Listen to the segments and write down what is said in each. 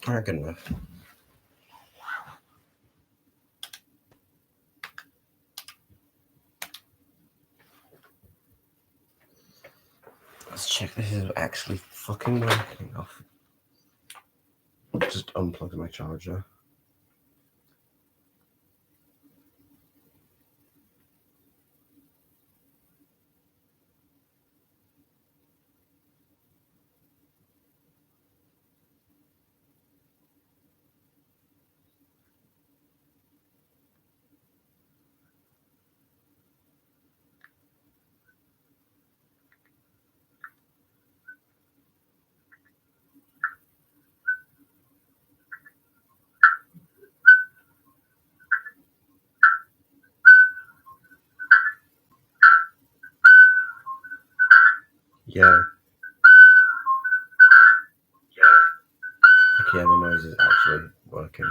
Alright, good enough. Let's check this is actually fucking working off. Just unplugged my charger. Yeah. Okay, the noise is actually working.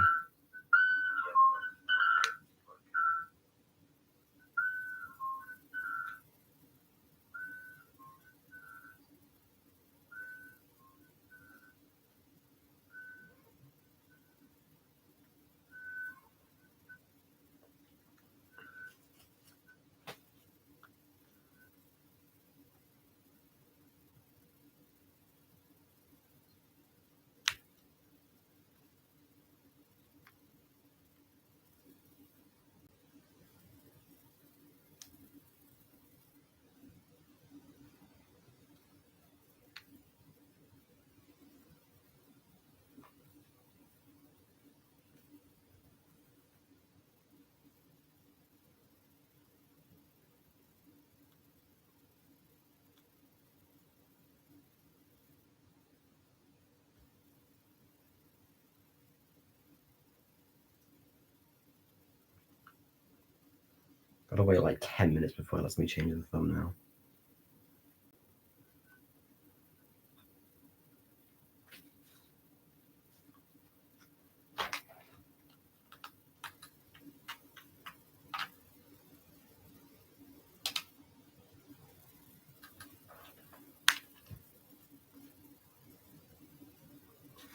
Gotta wait like 10 minutes before it lets me change the thumbnail.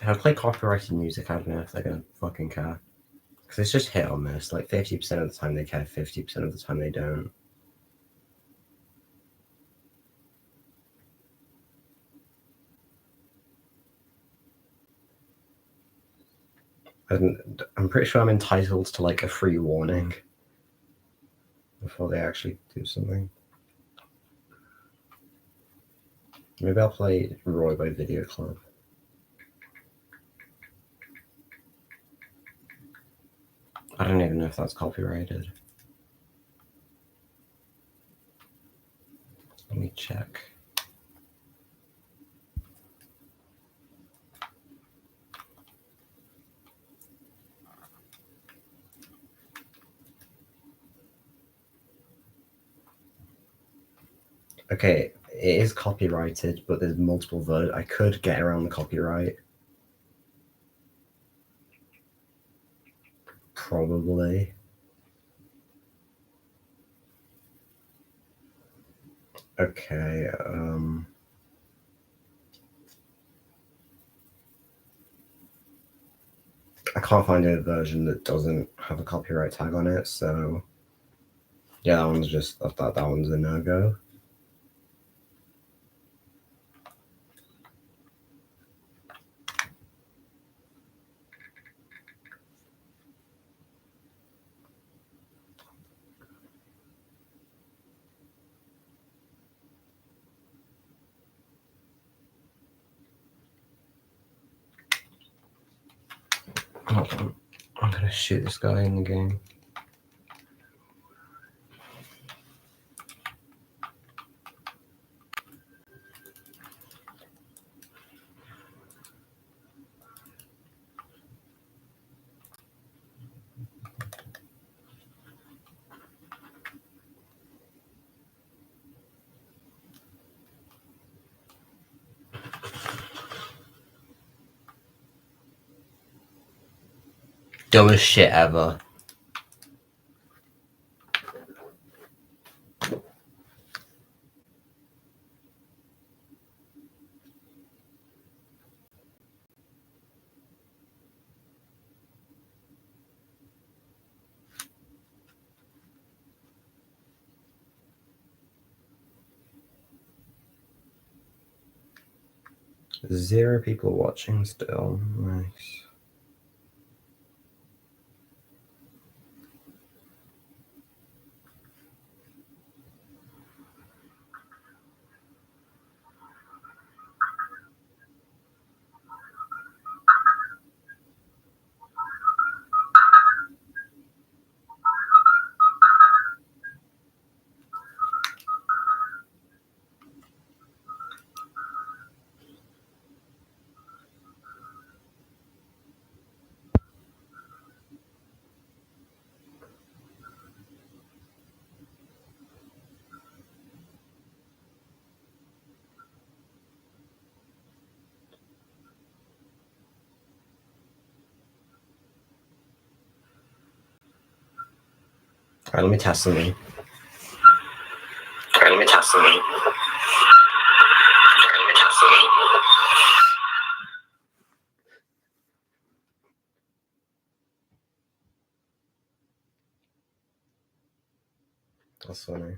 If I play copyrighted music, I don't know if they're gonna fucking care. Because it's just hit or miss. Like 50% of the time they care, 50% of the time they don't. I'm pretty sure I'm entitled to like a free warning before they actually do something. Maybe I'll play Roy by Video Club. I don't even know if that's copyrighted. Let me check. Okay, it is copyrighted, but there's multiple versions. I could get around the copyright. Probably. Okay, I can't find a version that doesn't have a copyright tag on it, so yeah, that one's just, I thought that one's a no-go. I'm gonna shoot this guy in the game. Dumbest shit ever. 0 people watching still. Nice. Alright, let me test something. That's funny.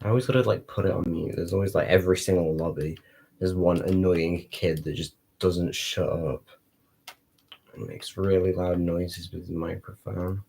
I always gotta like put it on mute. There's always like every single lobby, there's one annoying kid that just doesn't shut up and makes really loud noises with the microphone.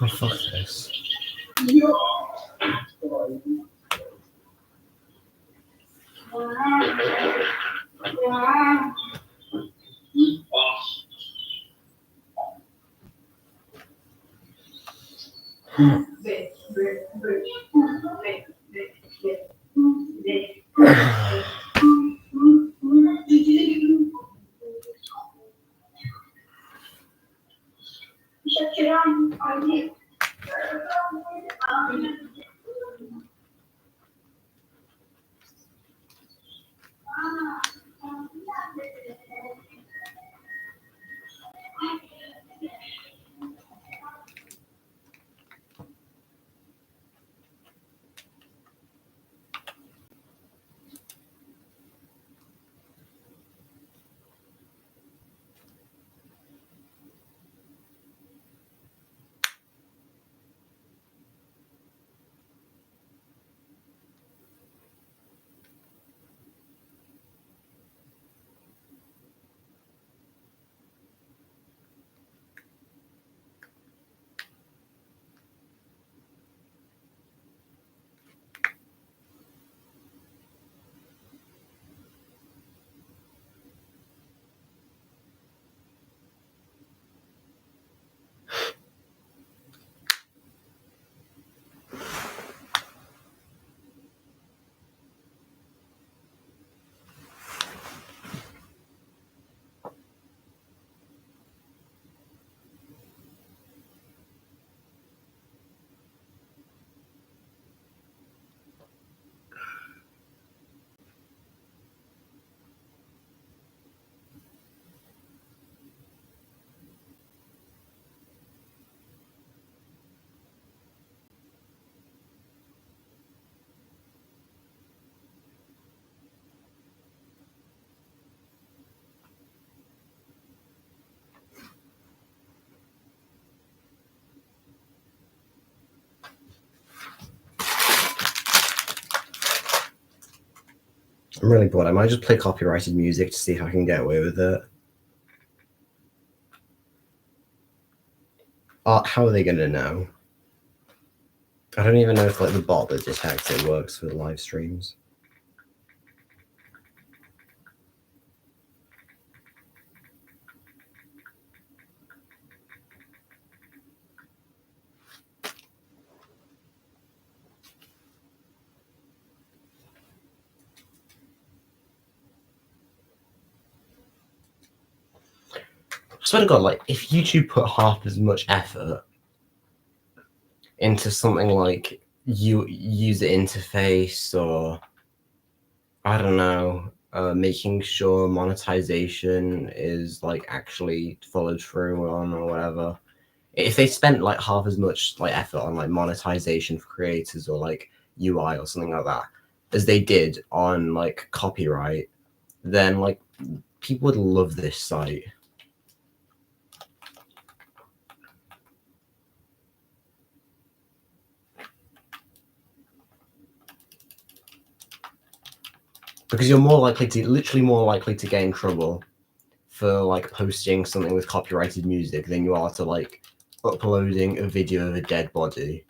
Oh, fuck this. I'm really bored. I might just play copyrighted music to see if I can get away with it. How are they gonna know? I don't even know if like the bot that detects it works for the live streams. I swear to God, like if YouTube put half as much effort into something like user interface or I don't know, making sure monetization is like actually followed through on or whatever. If they spent like half as much like effort on like monetization for creators or like UI or something like that as they did on like copyright, then like people would love this site. Because you're literally more likely to get in trouble for like posting something with copyrighted music than you are to like uploading a video of a dead body.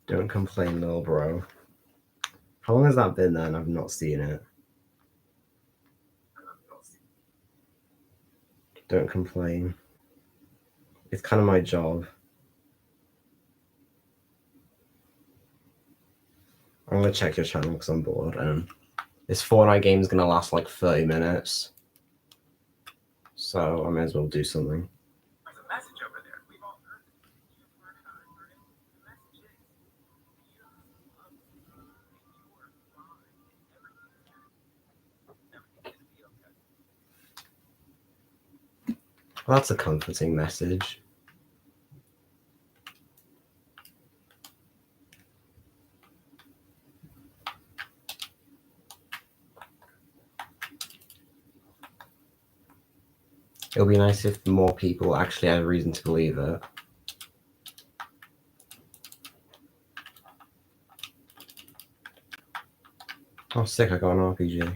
Don't complain, little bro. How long has that been then? I've not seen it. Don't complain. It's kind of my job. I'm gonna check your channel because I'm bored, and this Fortnite game is gonna last like 30 minutes. So I may as well do something. There's a message over there. We've all heard it. You've learned how to learn it. The message is, you love me, and you're fine, everything's gonna be okay. Well, that's a comforting message. It'll be nice if more people actually had a reason to believe it. Oh, sick, I got an RPG.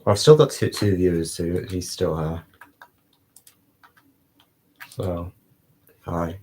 I've still got two viewers, so he's still here. So, hi.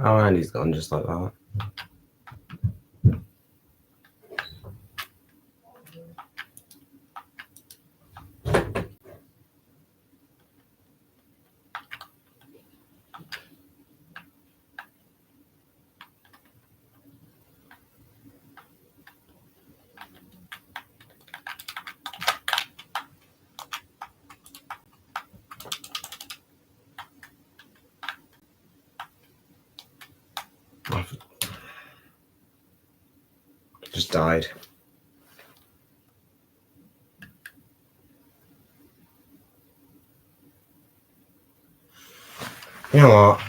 Oh, and he's gone just like that. Just died. You know what?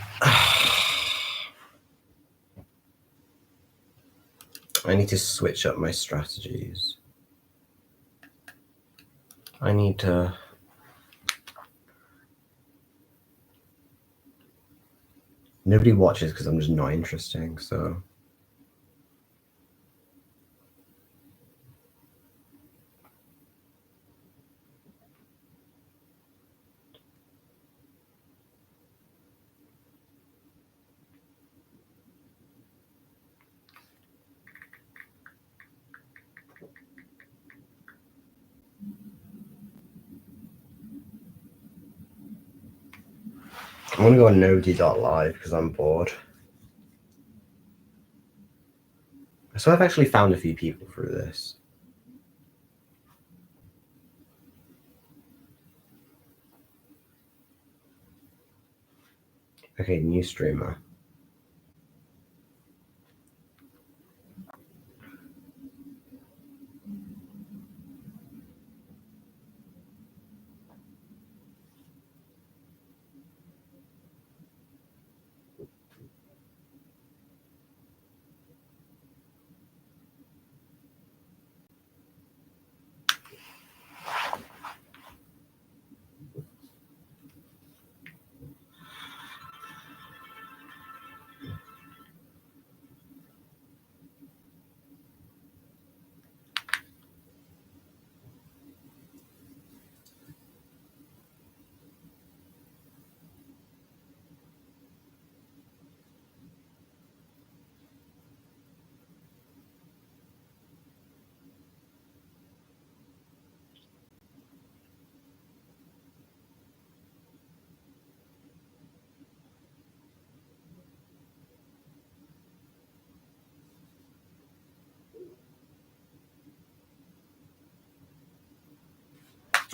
I need to switch up my strategies. I need to... Nobody watches because I'm just not interesting, so... I'm gonna go on nobody.live because I'm bored. So I've actually found a few people through this. Okay, new streamer.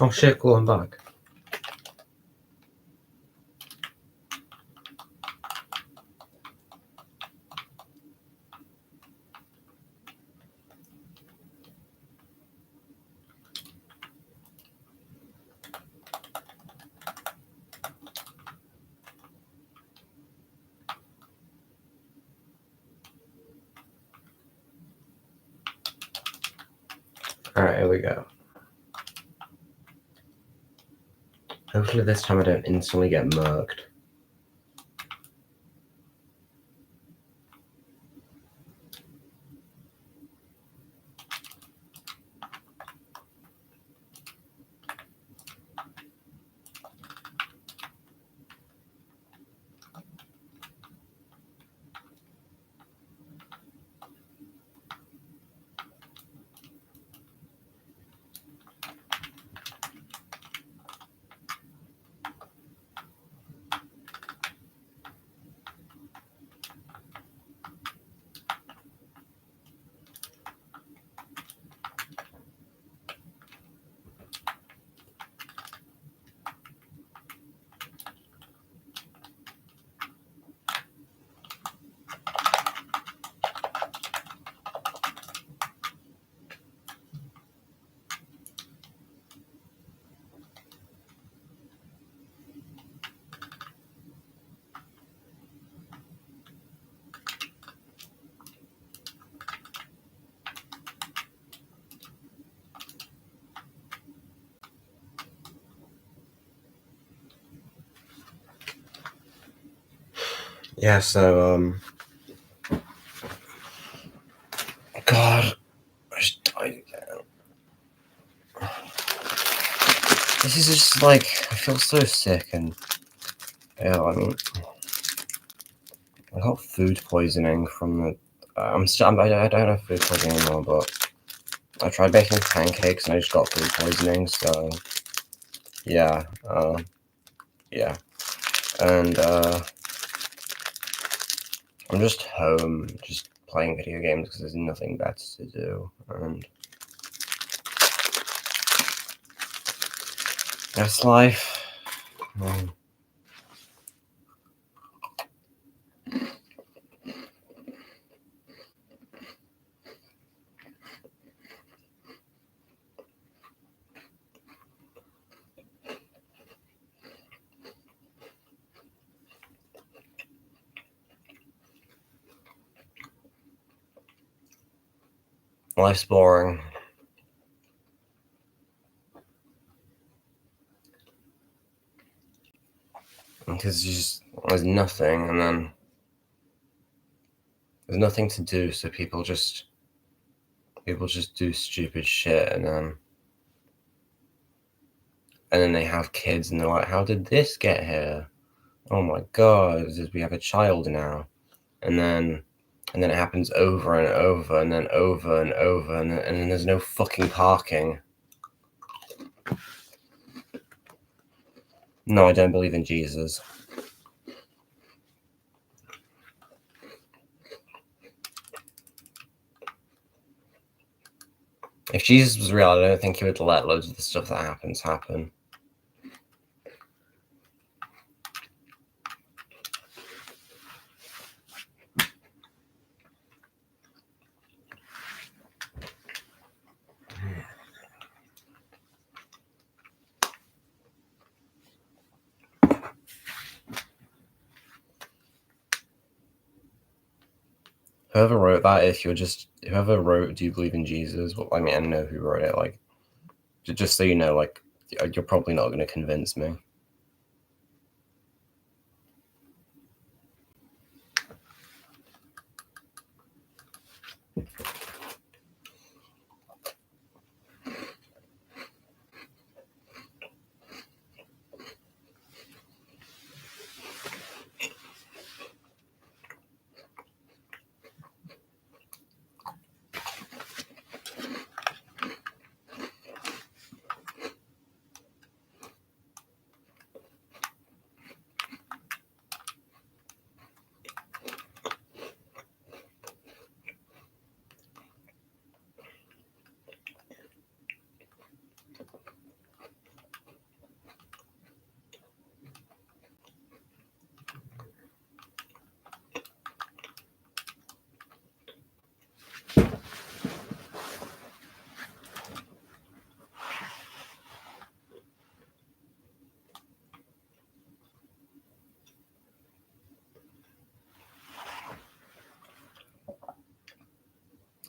Oh shit, cool, I'm back. Alright, here we go. Hopefully this time I don't instantly get murked. Yeah, so, God, I just died again. This is just like, I feel so sick, and, yeah, I mean, I got food poisoning from the, I don't have food poisoning anymore, but I tried baking pancakes and I just got food poisoning, so, yeah, yeah, and, I'm just home, just playing video games because there's nothing better to do, and that's life. Life's boring. Because there's nothing, and then there's nothing to do, so people just do stupid shit, and then they have kids, and they're like, "How did this get here? Oh my god, we have a child now," and then it happens over and over, and then over and over, and then there's no fucking parking. No, I don't believe in Jesus. If Jesus was real, I don't think he would let loads of the stuff that happens happen. Whoever wrote that, whoever wrote "Do you believe in Jesus?" Well, I mean, I know who wrote it. Like, just so you know, like, you're probably not going to convince me.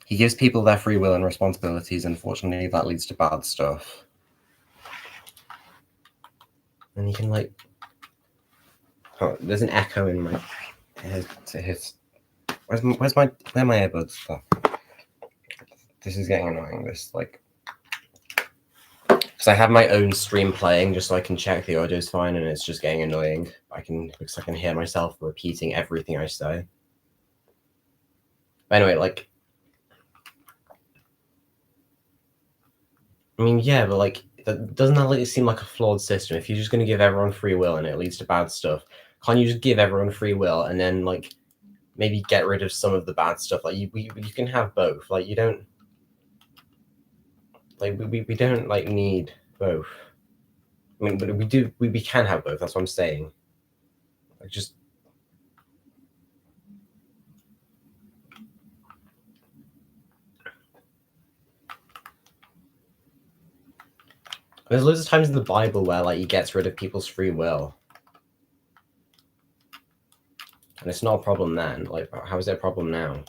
He gives people their free will and responsibilities. Unfortunately, that leads to bad stuff. And he can like... Oh, there's an echo in my head to his... Where are my earbuds? Oh. This is getting annoying. This like... Because I have my own stream playing just so I can check the audio's fine, and it's just getting annoying. Because I can hear myself repeating everything I say. But anyway, like... I mean, yeah, but like, doesn't that like, seem like a flawed system? If you're just going to give everyone free will and it leads to bad stuff, can't you just give everyone free will and then like maybe get rid of some of the bad stuff? Like you can have both. Like you don't like we don't like need both. I mean, but we can have both. That's what I'm saying. Like just. There's loads of times in the Bible where like he gets rid of people's free will. And it's not a problem then. Like, how is it a problem now?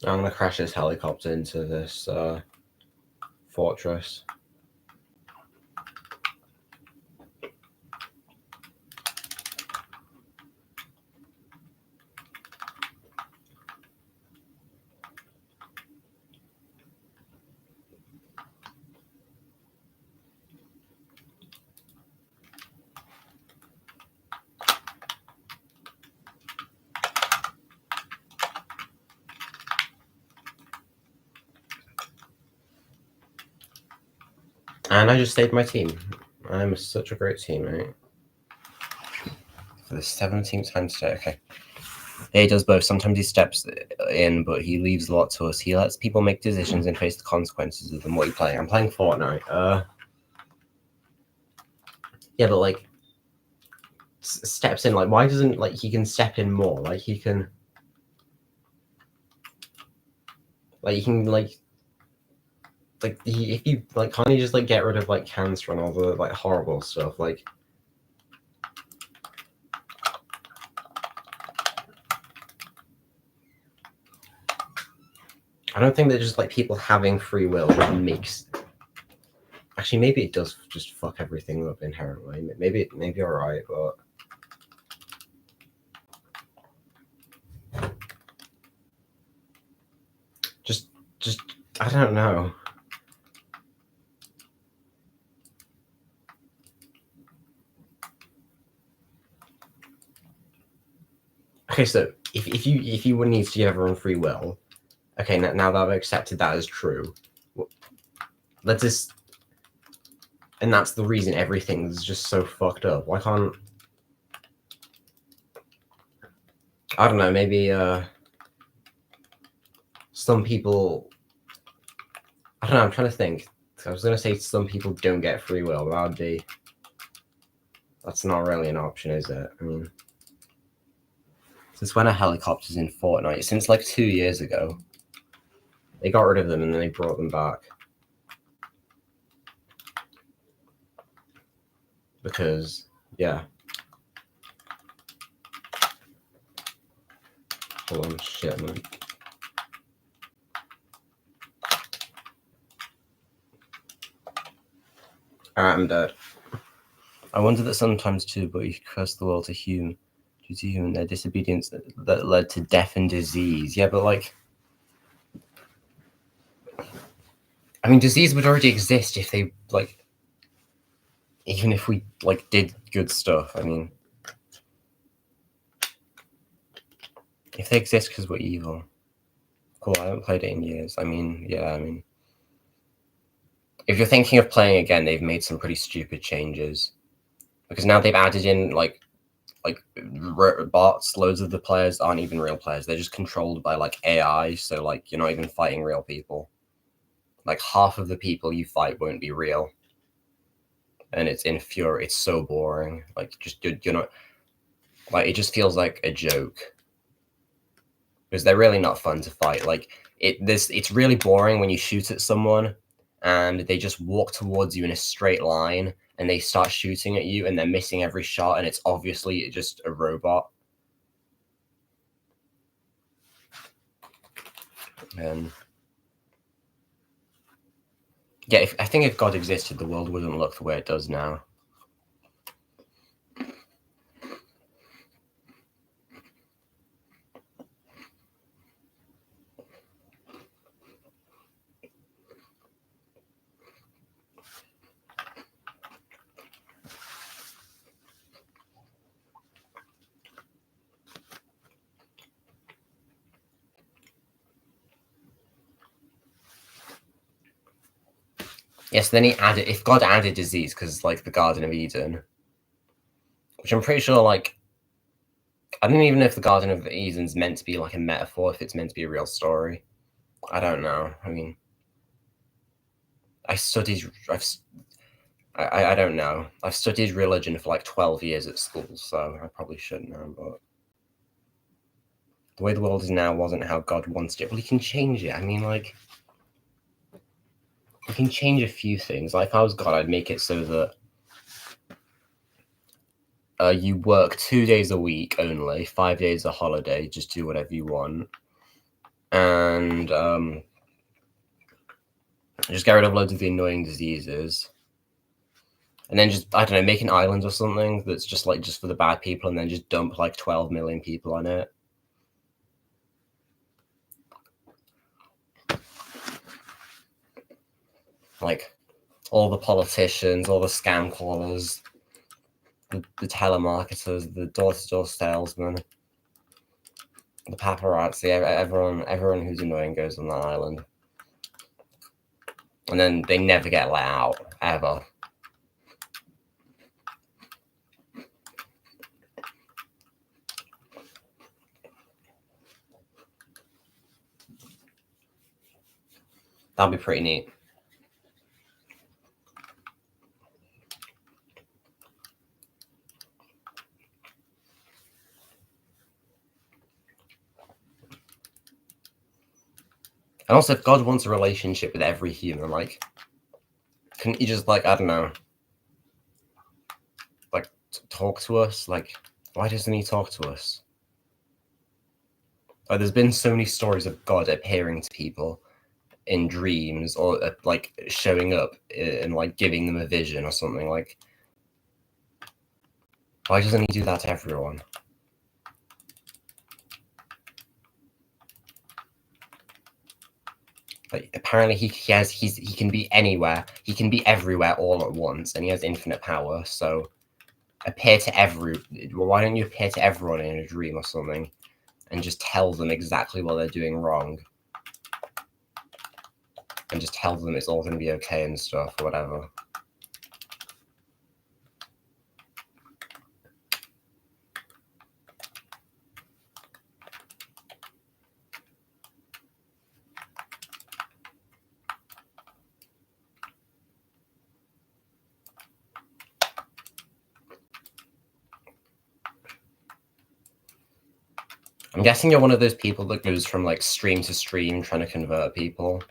I'm gonna crash this helicopter into this fortress. And I just saved my team. I'm such a great teammate. For the 17th time today, okay. Yeah, he does both. Sometimes he steps in, but he leaves a lot to us. He lets people make decisions and face the consequences of them. What are you playing? I'm playing Fortnite. Yeah, but like steps in. Like, why doesn't like he can step in more? Like he can. Like you can like if you like, can't you just like get rid of like cancer and all the like horrible stuff? Like, I don't think that just like people having free will makes. Actually, maybe it does just fuck everything up inherently. Maybe you're right, but just I don't know. Okay, so if you would need to give everyone free will, okay, now that I've accepted that as true, let's just, and that's the reason everything's just so fucked up. Why can't, I don't know, maybe some people, I don't know, I'm trying to think. I was gonna say some people don't get free will, but that's not really an option, is it? I mean, since when are helicopters in Fortnite? Since like 2 years ago. They got rid of them and then they brought them back. Because, yeah. Hold on, shit, man. Alright, I'm dead. I wonder that sometimes too, but he cursed the world to human, due to human their disobedience that led to death and disease. Yeah, but like, I mean, disease would already exist if they like, even if we like did good stuff. I mean, If they exist because we're evil. Cool, I haven't played it in years. I mean, if you're thinking of playing again, they've made some pretty stupid changes. Because now they've added in, like bots. Loads of the players aren't even real players. They're just controlled by, like, AI, so, like, you're not even fighting real people. Like, half of the people you fight won't be real. And it's infuriating. It's so boring. Like, just, you're not... Like, it just feels like a joke. Because they're really not fun to fight. Like, it's really boring when you shoot at someone and they just walk towards you in a straight line and they start shooting at you and they're missing every shot and it's obviously just a robot. Yeah, I think if God existed, the world wouldn't look the way it does now. Yes, then he added, if God added disease, because, like, the Garden of Eden, which I'm pretty sure, like, I don't even know if the Garden of Eden's meant to be, like, a metaphor, if it's meant to be a real story. I don't know. I mean, I don't know. I've studied religion for, like, 12 years at school, so I probably should know, but the way the world is now wasn't how God wanted it. Well, he can change it. I mean, like, he can change a few things. Like, if I was God, I'd make it so that you work 2 days a week only, 5 days a holiday, just do whatever you want. And just get rid of loads of the annoying diseases. And then just, I don't know, make an island or something that's just, like, just for the bad people, and then just dump, like, 12 million people on it. Like, all the politicians, all the scam callers, the telemarketers, the door-to-door salesmen, the paparazzi, everyone who's annoying goes on that island. And then they never get let out, ever. That'd be pretty neat. And also, if God wants a relationship with every human, like, couldn't he just, like, I don't know, like, talk to us? Like, why doesn't he talk to us? Like, there's been so many stories of God appearing to people in dreams, or like showing up and, like, giving them a vision or something. Like, why doesn't he do that to everyone? Like, apparently he can be anywhere, he can be everywhere all at once, and he has infinite power. So why don't you appear to everyone in a dream or something and just tell them exactly what they're doing wrong, and just tell them it's all going to be okay and stuff, or whatever. I'm guessing you're one of those people that goes from, like, stream to stream trying to convert people.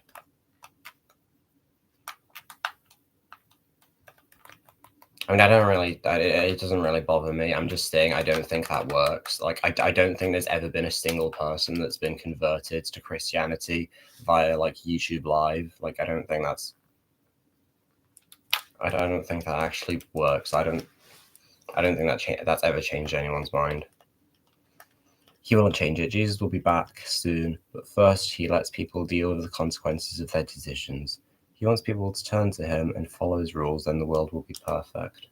I mean, it doesn't really bother me. I'm just saying I don't think that works. Like, I don't think there's ever been a single person that's been converted to Christianity via, like, YouTube Live. Like, I don't think that actually works. I don't think that's ever changed anyone's mind. He won't change it. Jesus will be back soon, but first he lets people deal with the consequences of their decisions. He wants people to turn to him and follow his rules, then the world will be perfect.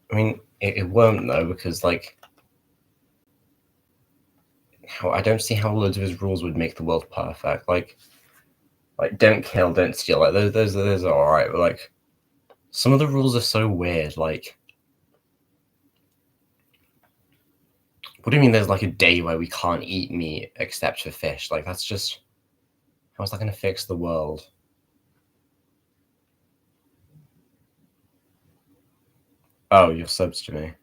I mean, It won't though, because like, I don't see how loads of his rules would make the world perfect. Like don't kill, don't steal. Like those are all right, but like some of the rules are so weird. Like, what do you mean? There's like a day where we can't eat meat except for fish? Like that's just, how's that going to fix the world? Oh, you're subs to me.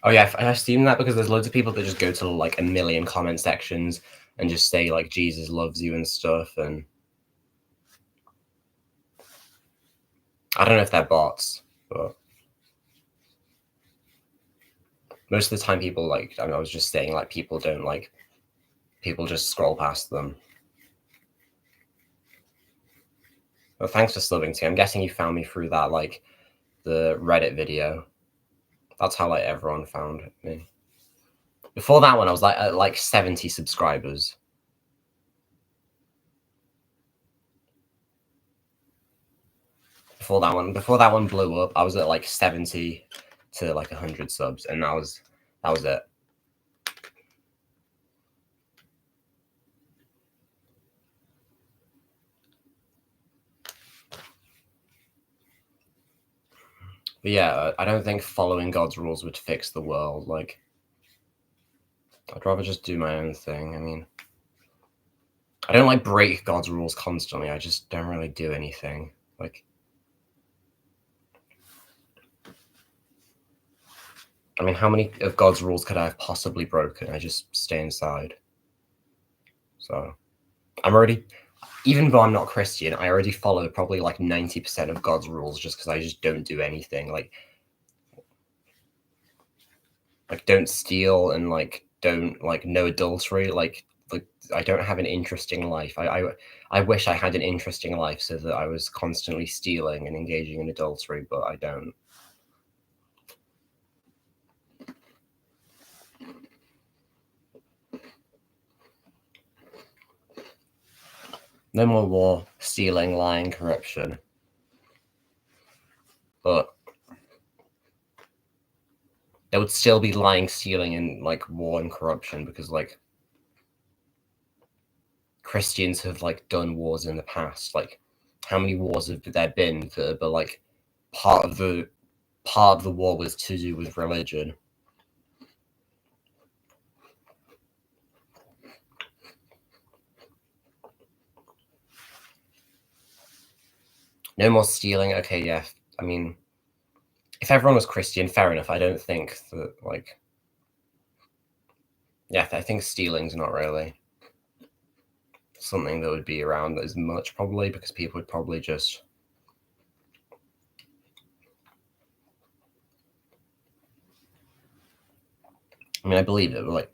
Oh yeah, I assume that because there's loads of people that just go to like a million comment sections and just say like Jesus loves you and stuff, and I don't know if they're bots, but most of the time people like, I was just saying like people don't like, people just scroll past them. Well, thanks for subbing to me. I'm guessing you found me through that like the Reddit video. That's how like everyone found me. Before that one, I was like at like 70 subscribers. Before that one blew up, I was at like 70 to like 100 subs, and that was it. But yeah, I don't think following God's rules would fix the world. Like, I'd rather just do my own thing. I mean, I don't like break God's rules constantly. I just don't really do anything. Like, I mean, how many of God's rules could I have possibly broken? I just stay inside. So I'm already, even though I'm not Christian, I already follow probably like 90% of God's rules just because I just don't do anything. Like don't steal, and like don't like no adultery. Like I don't have an interesting life. I wish I had an interesting life so that I was constantly stealing and engaging in adultery, but I don't. No more war, stealing, lying, corruption. But there would still be lying, stealing, and like war and corruption, because like Christians have like done wars in the past. Like, how many wars have there been? But like part of the war was to do with religion. No more stealing. Okay, yeah. I mean, if everyone was Christian, fair enough. I don't think that, like, yeah, I think stealing's not really something that would be around as much, probably, because people would probably just. I mean, I believe it, but like,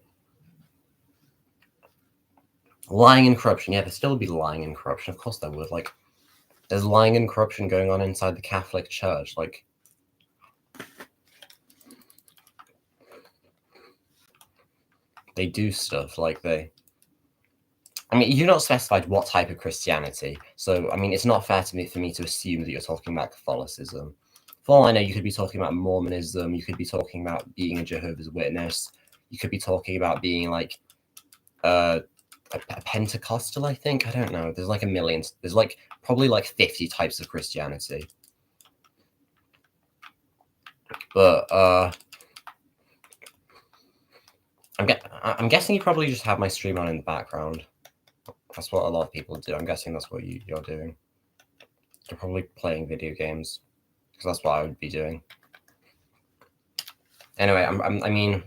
lying and corruption. Yeah, there still would be lying and corruption. Of course there would. Like, there's lying and corruption going on inside the Catholic Church. Like, they do stuff like they. I mean, you've not specified what type of Christianity, so I mean, it's not fair to me for me to assume that you're talking about Catholicism. For all I know, you could be talking about Mormonism. You could be talking about being a Jehovah's Witness. You could be talking about being like a Pentecostal. I think, I don't know. There's like a million. There's like probably like 50 types of Christianity. But I'm guessing you probably just have my stream on in the background. That's what a lot of people do. I'm guessing that's what you're doing. You're probably playing video games, because that's what I would be doing. Anyway, I mean,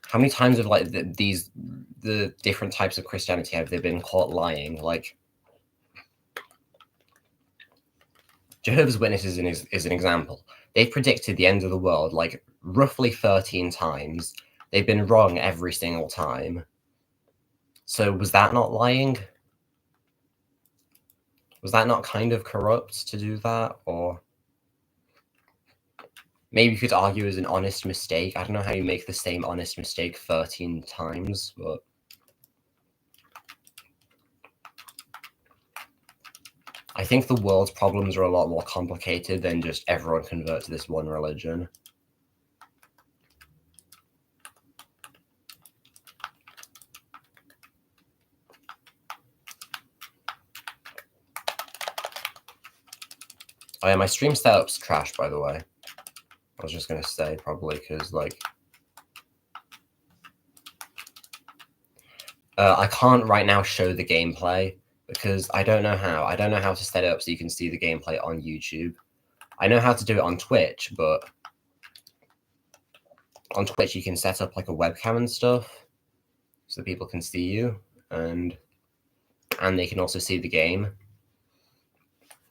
how many times have like the different types of Christianity have they been caught lying? Like, Jehovah's Witnesses is an example. They've predicted the end of the world like roughly 13 times. They've been wrong every single time. So was that not lying? Was that not kind of corrupt to do that? Or maybe you could argue it was an honest mistake. I don't know how you make the same honest mistake 13 times, but I think the world's problems are a lot more complicated than just everyone convert to this one religion. Oh yeah, my stream setup's trash, by the way. I was just gonna say, probably, because, like... I can't right now show the gameplay, because I don't know how. I don't know how to set it up so you can see the gameplay on YouTube. I know how to do it on Twitch, but... on Twitch you can set up, like, a webcam and stuff, so people can see you, and they can also see the game.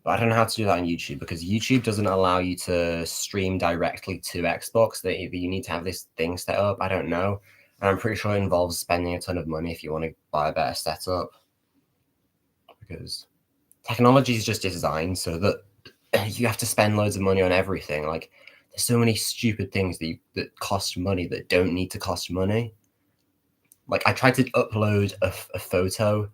But I don't know how to do that on YouTube, because YouTube doesn't allow you to stream directly to Xbox. You need to have this thing set up. I don't know. And I'm pretty sure it involves spending a ton of money if you want to buy a better setup. Because technology is just designed so that you have to spend loads of money on everything. Like, there's so many stupid things that cost money that don't need to cost money. Like, I tried to upload a photo.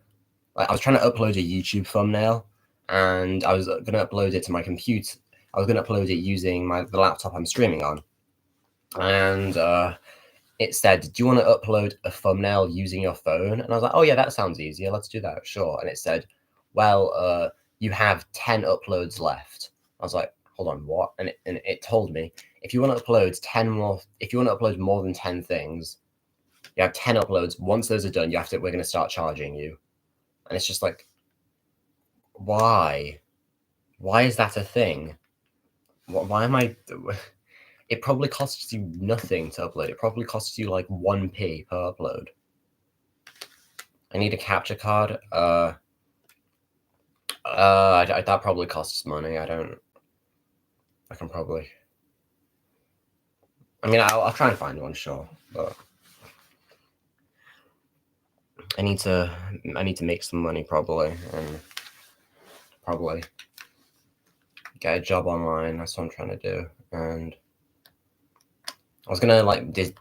Like, I was trying to upload a YouTube thumbnail, and I was going to upload it to my computer. I was going to upload it using the laptop I'm streaming on. And it said, do you want to upload a thumbnail using your phone? And I was like, oh yeah, that sounds easier. Let's do that. Sure. And it said, well, you have 10 uploads left. I was like, hold on, what? And it told me, if you want to upload 10 more, if you want to upload more than 10 things, you have 10 uploads. Once those are done, we're going to start charging you. And it's just like, why? Why is that a thing? Why am I... It probably costs you nothing to upload. It probably costs you like 1p per upload. I need a capture card. That probably costs money. I can probably... I mean, I'll try and find one, sure, but... I need to make some money, probably, and probably get a job online. That's what I'm trying to do. And I was gonna, like, there's,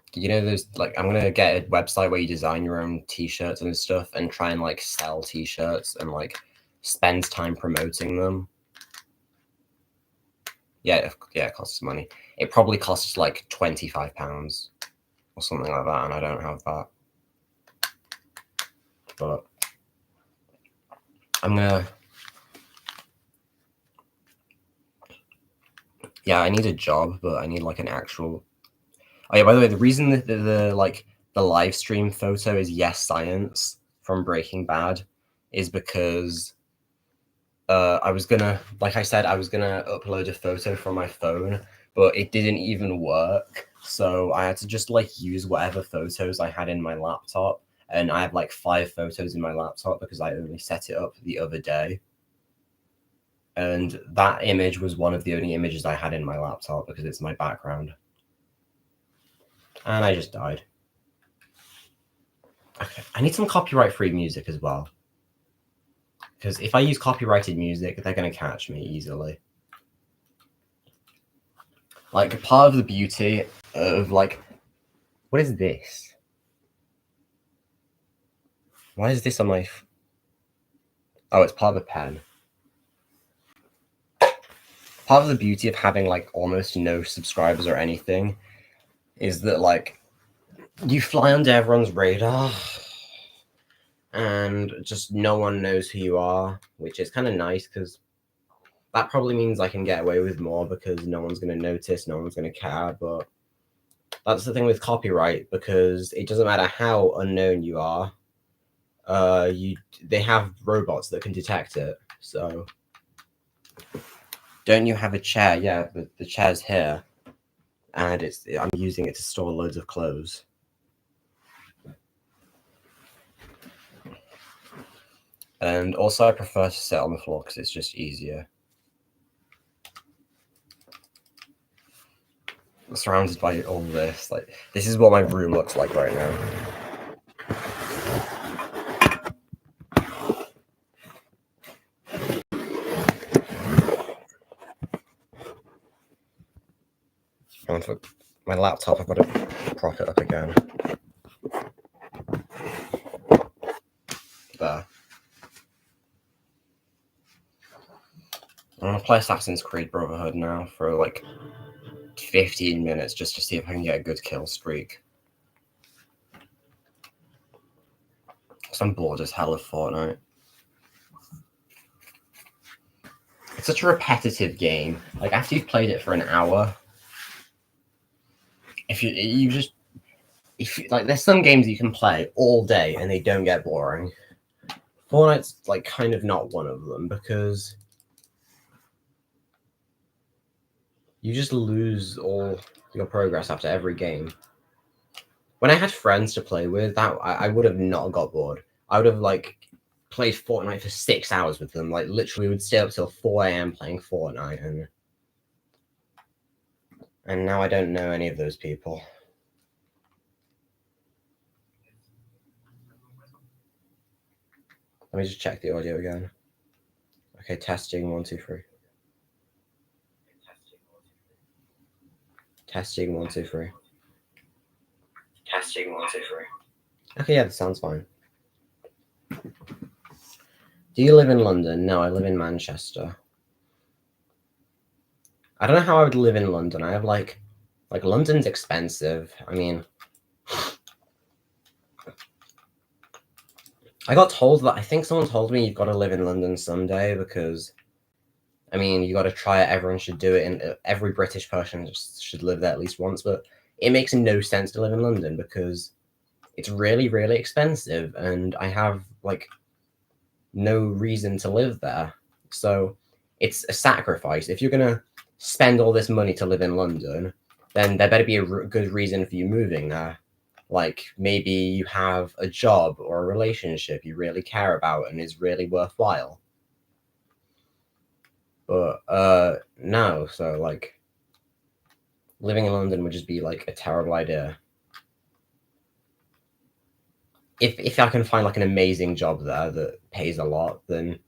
like, I'm gonna get a website where you design your own t-shirts and stuff, and try and, like, sell t-shirts and, like, spend time promoting them. Yeah, it costs money. It probably costs, like, £25 or something like that, and I don't have that. But I'm gonna... Yeah, I need a job, but I need, like, an actual... Oh yeah, by the way, the reason that the live stream photo is Yes Science from Breaking Bad is because I was gonna, like I said, I was gonna upload a photo from my phone, but it didn't even work. So I had to just, like, use whatever photos I had in my laptop. And I have, like, 5 photos in my laptop because I only set it up the other day. And that image was one of the only images I had in my laptop because it's my background. And I just died. Okay, I need some copyright-free music as well. Because if I use copyrighted music, they're going to catch me easily. Like, part of the beauty of, like... What is this? Why is this on my... Oh, it's part of the pen. Part of the beauty of having, like, almost no subscribers or anything is that, like, you fly under everyone's radar and just no one knows who you are, which is kind of nice because that probably means I can get away with more because no one's going to notice, no one's going to care. But that's the thing with copyright, because it doesn't matter how unknown you are, they have robots that can detect it. So don't you have a chair? Yeah, the chair's here, and I'm using it to store loads of clothes. And also, I prefer to sit on the floor because it's just easier. I'm surrounded by all this. Like, this is what my room looks like right now. And for my laptop, I've got to prop it up again. There. I'm gonna play Assassin's Creed Brotherhood now for like 15 minutes just to see if I can get a good kill streak. Because I'm bored as hell of Fortnite. It's such a repetitive game. Like, after you've played it for an hour, if you just like, there's some games you can play all day and they don't get boring. Fortnite's like kind of not one of them, because you just lose all your progress after every game. When I had friends to play with, that I would have not got bored. I would have like played Fortnite for 6 hours with them. Like, literally, we would stay up till 4 a.m. playing Fortnite, and now I don't know any of those people. Let me just check the audio again. Okay, testing 1 2 3. Testing 1 2 3. Testing 1 2 3. Okay, yeah, that sounds fine. Do you live in London? No, I live in Manchester. I don't know how I would live in London. I have like London's expensive. I mean, I got told that, I think someone told me you've got to live in London someday, because, I mean, you got to try it. Everyone should do it, and every British person should live there at least once. But it makes no sense to live in London because it's really, really expensive, and I have like no reason to live there. So it's a sacrifice. If you're gonna spend all this money to live in London, then there better be a good reason for you moving there. Like, maybe you have a job or a relationship you really care about and is really worthwhile. But no, so like, living in London would just be like a terrible idea. If I can find like an amazing job there that pays a lot, then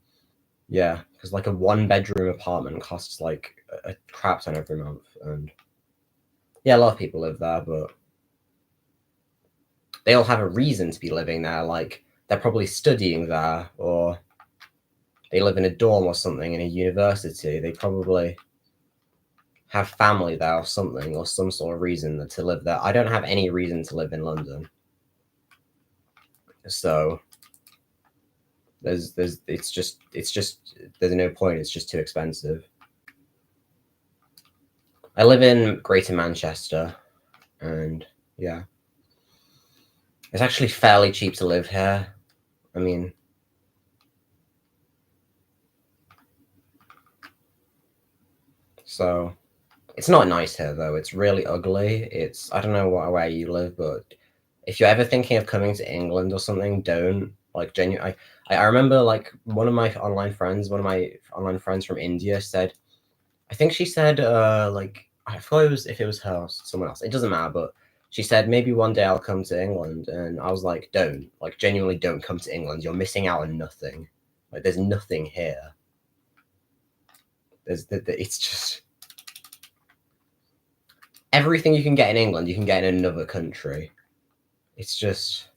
yeah, because like a 1-bedroom apartment costs like a crap ton every month, and yeah, a lot of people live there, but they all have a reason to be living there. Like, they're probably studying there, or they live in a dorm or something in a university. They probably have family there or something, or some sort of reason to live there. I don't have any reason to live in London, so there's no point. It's just too expensive. I live in Greater Manchester, and yeah, it's actually fairly cheap to live here. I mean, so it's not nice here though. It's really ugly. I don't know where you live, but if you're ever thinking of coming to England or something, don't. Like, genuinely, I remember like one of my online friends from India said, I think she said like, I forgot if it was her or someone else. It doesn't matter, but she said maybe one day I'll come to England, and I was like, don't. Like, genuinely don't come to England. You're missing out on nothing. Like, there's nothing here. It's just everything you can get in England, you can get in another country. It's just,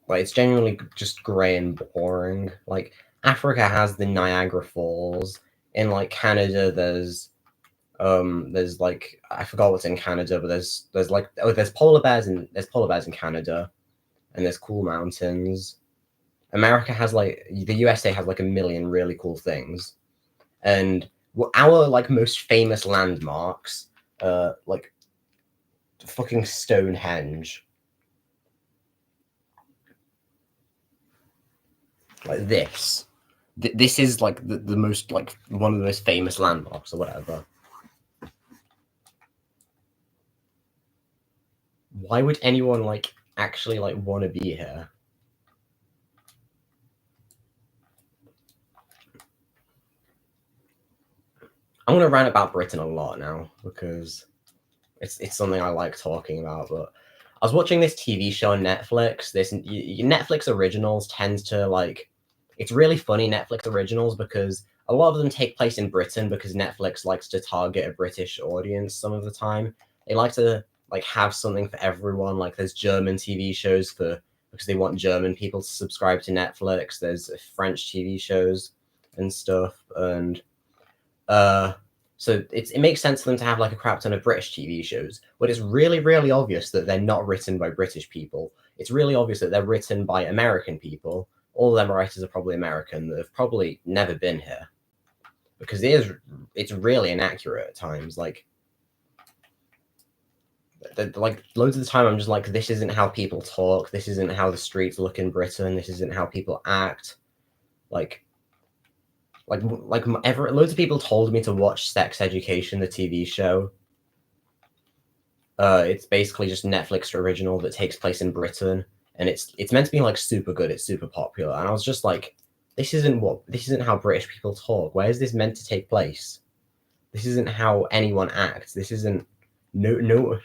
like, it's genuinely just grey and boring. Like, Africa has the Niagara Falls. In like Canada, there's like, I forgot what's in Canada, but there's like, there's polar bears in Canada, and there's cool mountains. America has like, the USA has like a million really cool things, and our like most famous landmarks, like fucking Stonehenge, like this. This is like the most, like, one of the most famous landmarks or whatever. Why would anyone like actually like want to be here? I'm gonna rant about Britain a lot now because it's something I like talking about. But I was watching this TV show on Netflix. This Netflix originals tends to like, it's really funny, Netflix originals, because a lot of them take place in Britain because Netflix likes to target a British audience some of the time. They like to like have something for everyone. Like, there's German TV shows for because they want German people to subscribe to Netflix. There's French TV shows and stuff, and so it makes sense for them to have like a crap ton of British TV shows, but it's really, really obvious that they're not written by British people. It's really obvious that they're written by American people. All of them writers are probably American. They've probably never been here, because it's really inaccurate at times. Like loads of the time, I'm just like, this isn't how people talk. This isn't how the streets look in Britain. This isn't how people act. Like loads of people told me to watch Sex Education, the TV show. It's basically just Netflix original that takes place in Britain, and it's meant to be like super good. It's super popular, and I was just like, this isn't how British people talk. Where is this meant to take place? This isn't how anyone acts. This isn't no.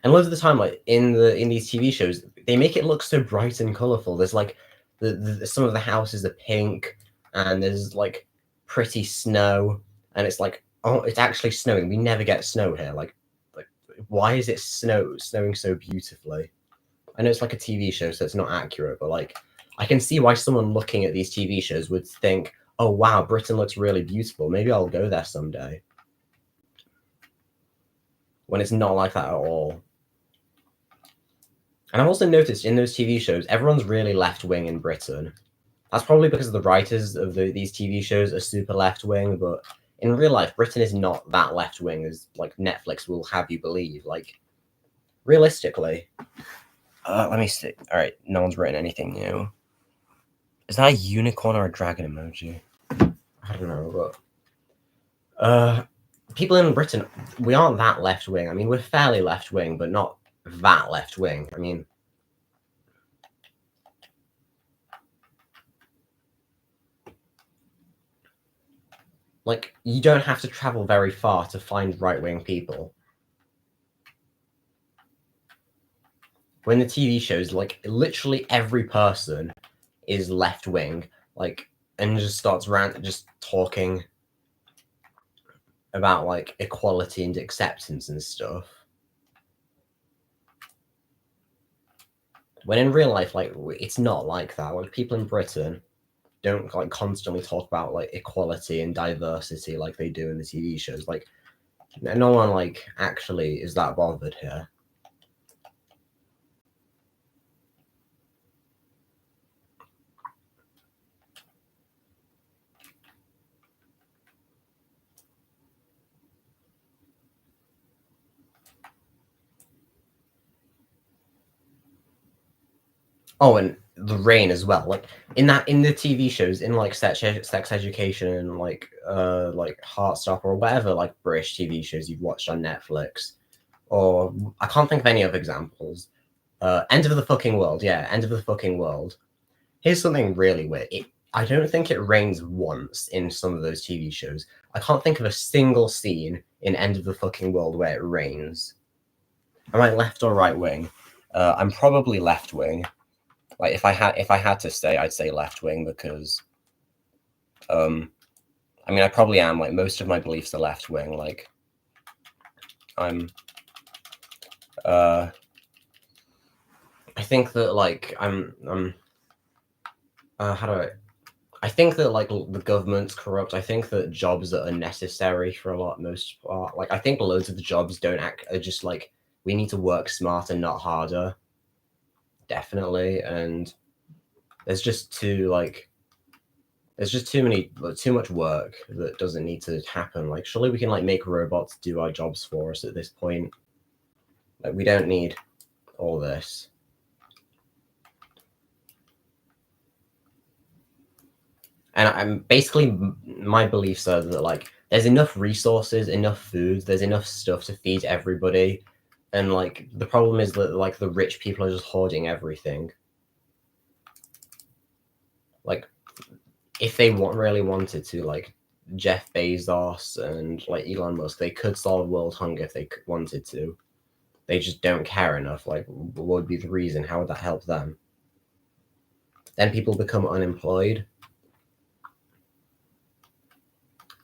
And loads of the time, like in these TV shows, they make it look so bright and colorful. There's like some of the houses are pink, and there's like pretty snow, and it's like, oh, it's actually snowing. We never get snow here. Like why is it snowing so beautifully? I know it's like a TV show, so it's not accurate, but like I can see why someone looking at these TV shows would think, oh wow, Britain looks really beautiful. Maybe I'll go there someday. When it's not like that at all. And I've also noticed in those TV shows, everyone's really left-wing in Britain. That's probably because the writers of these TV shows are super left-wing, but in real life, Britain is not that left-wing as like Netflix will have you believe. Like, realistically. Let me see. All right, no one's written anything new. Is that a unicorn or a dragon emoji? I don't know, but people in Britain, we aren't that left-wing. I mean, we're fairly left-wing, but not that left-wing. I mean, like, you don't have to travel very far to find right-wing people. When the TV shows, like, literally every person is left-wing, like, and just starts just talking about, like, equality and acceptance and stuff. When in real life, like, it's not like that. Like, people in Britain don't like constantly talk about like equality and diversity like they do in the TV shows. Like, no one like actually is that bothered here. Oh, and the rain as well. Like in the TV shows, in like sex education and like Heartstopper or whatever like British TV shows you've watched on Netflix, or I can't think of any other examples. End of the Fucking World, yeah, End of the Fucking World. Here's something really weird. I don't think it rains once in some of those TV shows. I can't think of a single scene in End of the Fucking World where it rains. Am I left or right wing? I'm probably left wing. Like if I had to say, I'd say left wing because, I mean, I probably am. Like most of my beliefs are left wing. Like I'm, I think that like how do I think that like the government's corrupt. I think that jobs are unnecessary for a lot most part. Like I think loads of the jobs are just like we need to work smarter, not harder. Definitely, and there's just too much work that doesn't need to happen. Like surely we can like make robots do our jobs for us at this point. Like we don't need all this. And I'm basically my beliefs are that like there's enough resources, enough food, there's enough stuff to feed everybody, and like the problem is that like the rich people are just hoarding everything. Like if they really wanted to, like Jeff Bezos and like Elon Musk, they could solve world hunger if they wanted to. They just don't care enough. Like, what would be the reason? How would that help them? Then people become unemployed.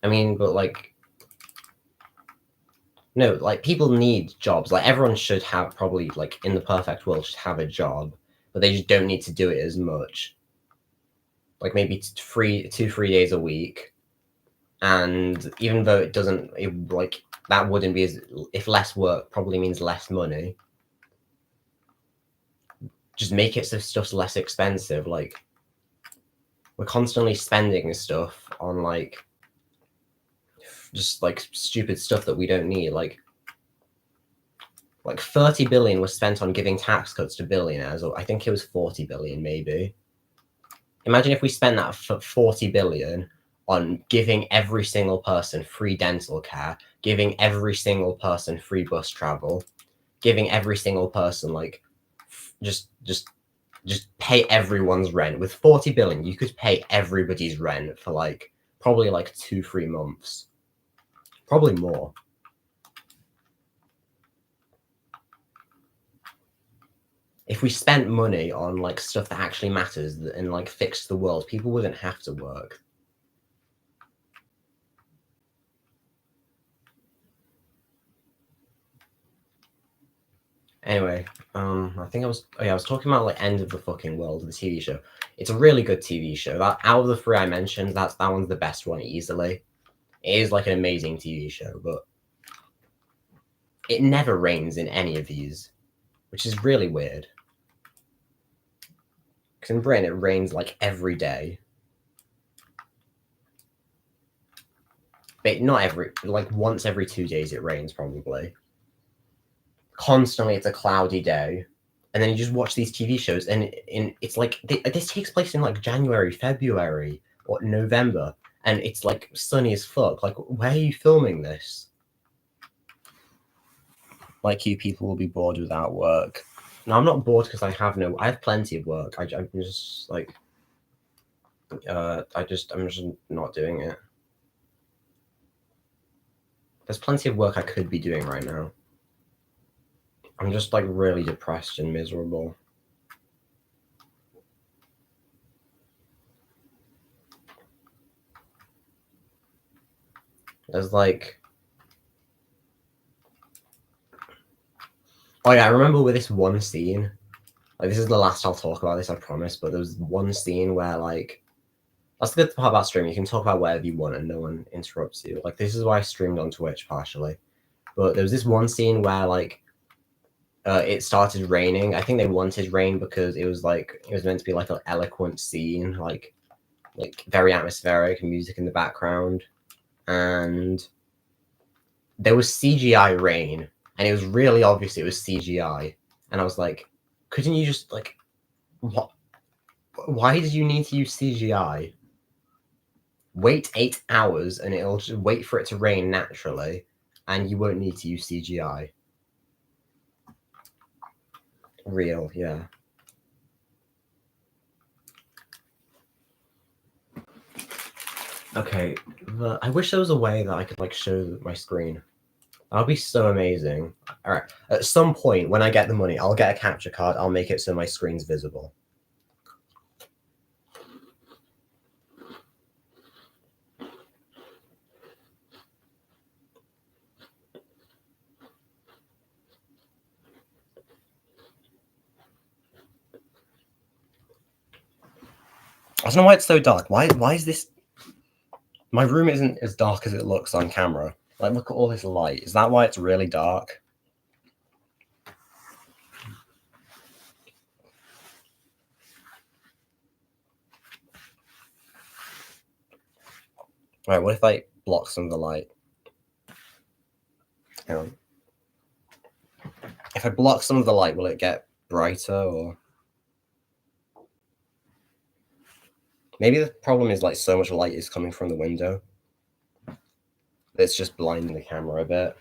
I mean, but like, No, like people need jobs. Like everyone should have probably like in the perfect world should have a job, but they just don't need to do it as much. Like maybe 2-3 days a week, and even though it doesn't like that wouldn't be as if less work probably means less money. Just make it so stuff's less expensive. Like we're constantly spending stuff on like just like stupid stuff that we don't need. Like 30 billion was spent on giving tax cuts to billionaires, or I think it was 40 billion maybe. Imagine if we spent that for 40 billion on giving every single person free dental care, giving every single person free bus travel, giving every single person like just pay everyone's rent. With 40 billion, you could pay everybody's rent for like probably like 2-3 months. Probably more. If we spent money on like stuff that actually matters and like fixed the world, people wouldn't have to work. Anyway, I think I was talking about like End of the Fucking World, the TV show. It's a really good TV show. That out of the three I mentioned, that one's the best one easily. It is like an amazing TV show, but it never rains in any of these, which is really weird. Because in Britain, it rains like every day. But not every, like once every 2 days it rains probably. Constantly, it's a cloudy day. And then you just watch these TV shows, and it's like this takes place in like January, February, or November, and it's like sunny as fuck. Like, where are you filming this? Like, you people will be bored without work. No, I'm not bored because I have plenty of work. I'm just like, I'm just not doing it. There's plenty of work I could be doing right now. I'm just like really depressed and miserable. There's like, oh yeah, I remember with this one scene. Like this is the last I'll talk about this, I promise. But there was one scene where like, that's the good part about streaming. You can talk about whatever you want and no one interrupts you. Like this is why I streamed on Twitch partially. But there was this one scene where like it started raining. I think they wanted rain because it was meant to be like an eloquent scene, like very atmospheric, music in the background, and there was CGI rain, and it was really obvious it was CGI. And I was like, couldn't you just like, what? Why did you need to use CGI? Wait 8 hours, and it'll just wait for it to rain naturally, and you won't need to use CGI. Real, yeah. Okay, I wish there was a way that I could like show my screen. That'll be so amazing. All right, at some point when I get the money, I'll get a capture card. I'll make it so my screen's visible. I don't know why it's so dark. Why is this? My room isn't as dark as it looks on camera. Like, look at all this light. Is that why it's really dark? All right, what if I block some of the light? Hang on. If I block some of the light, will it get brighter or? Maybe the problem is like so much light is coming from the window. It's just blinding the camera a bit.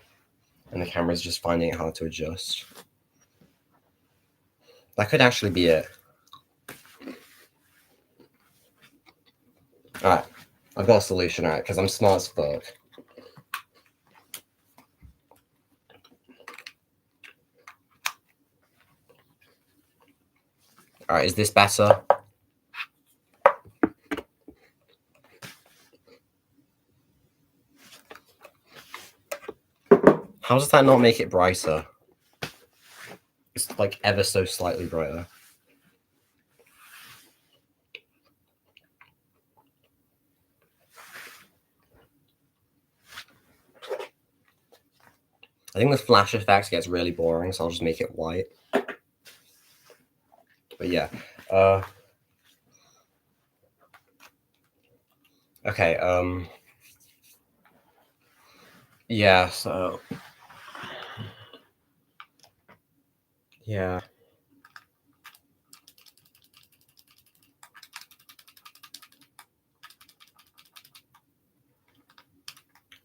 And the camera's just finding it hard to adjust. That could actually be it. Alright, I've got a solution, alright, because I'm smart as fuck. Alright, is this better? How does that not make it brighter? It's like ever so slightly brighter. I think the flash effect gets really boring, so I'll just make it white. But yeah. Okay, yeah, so yeah.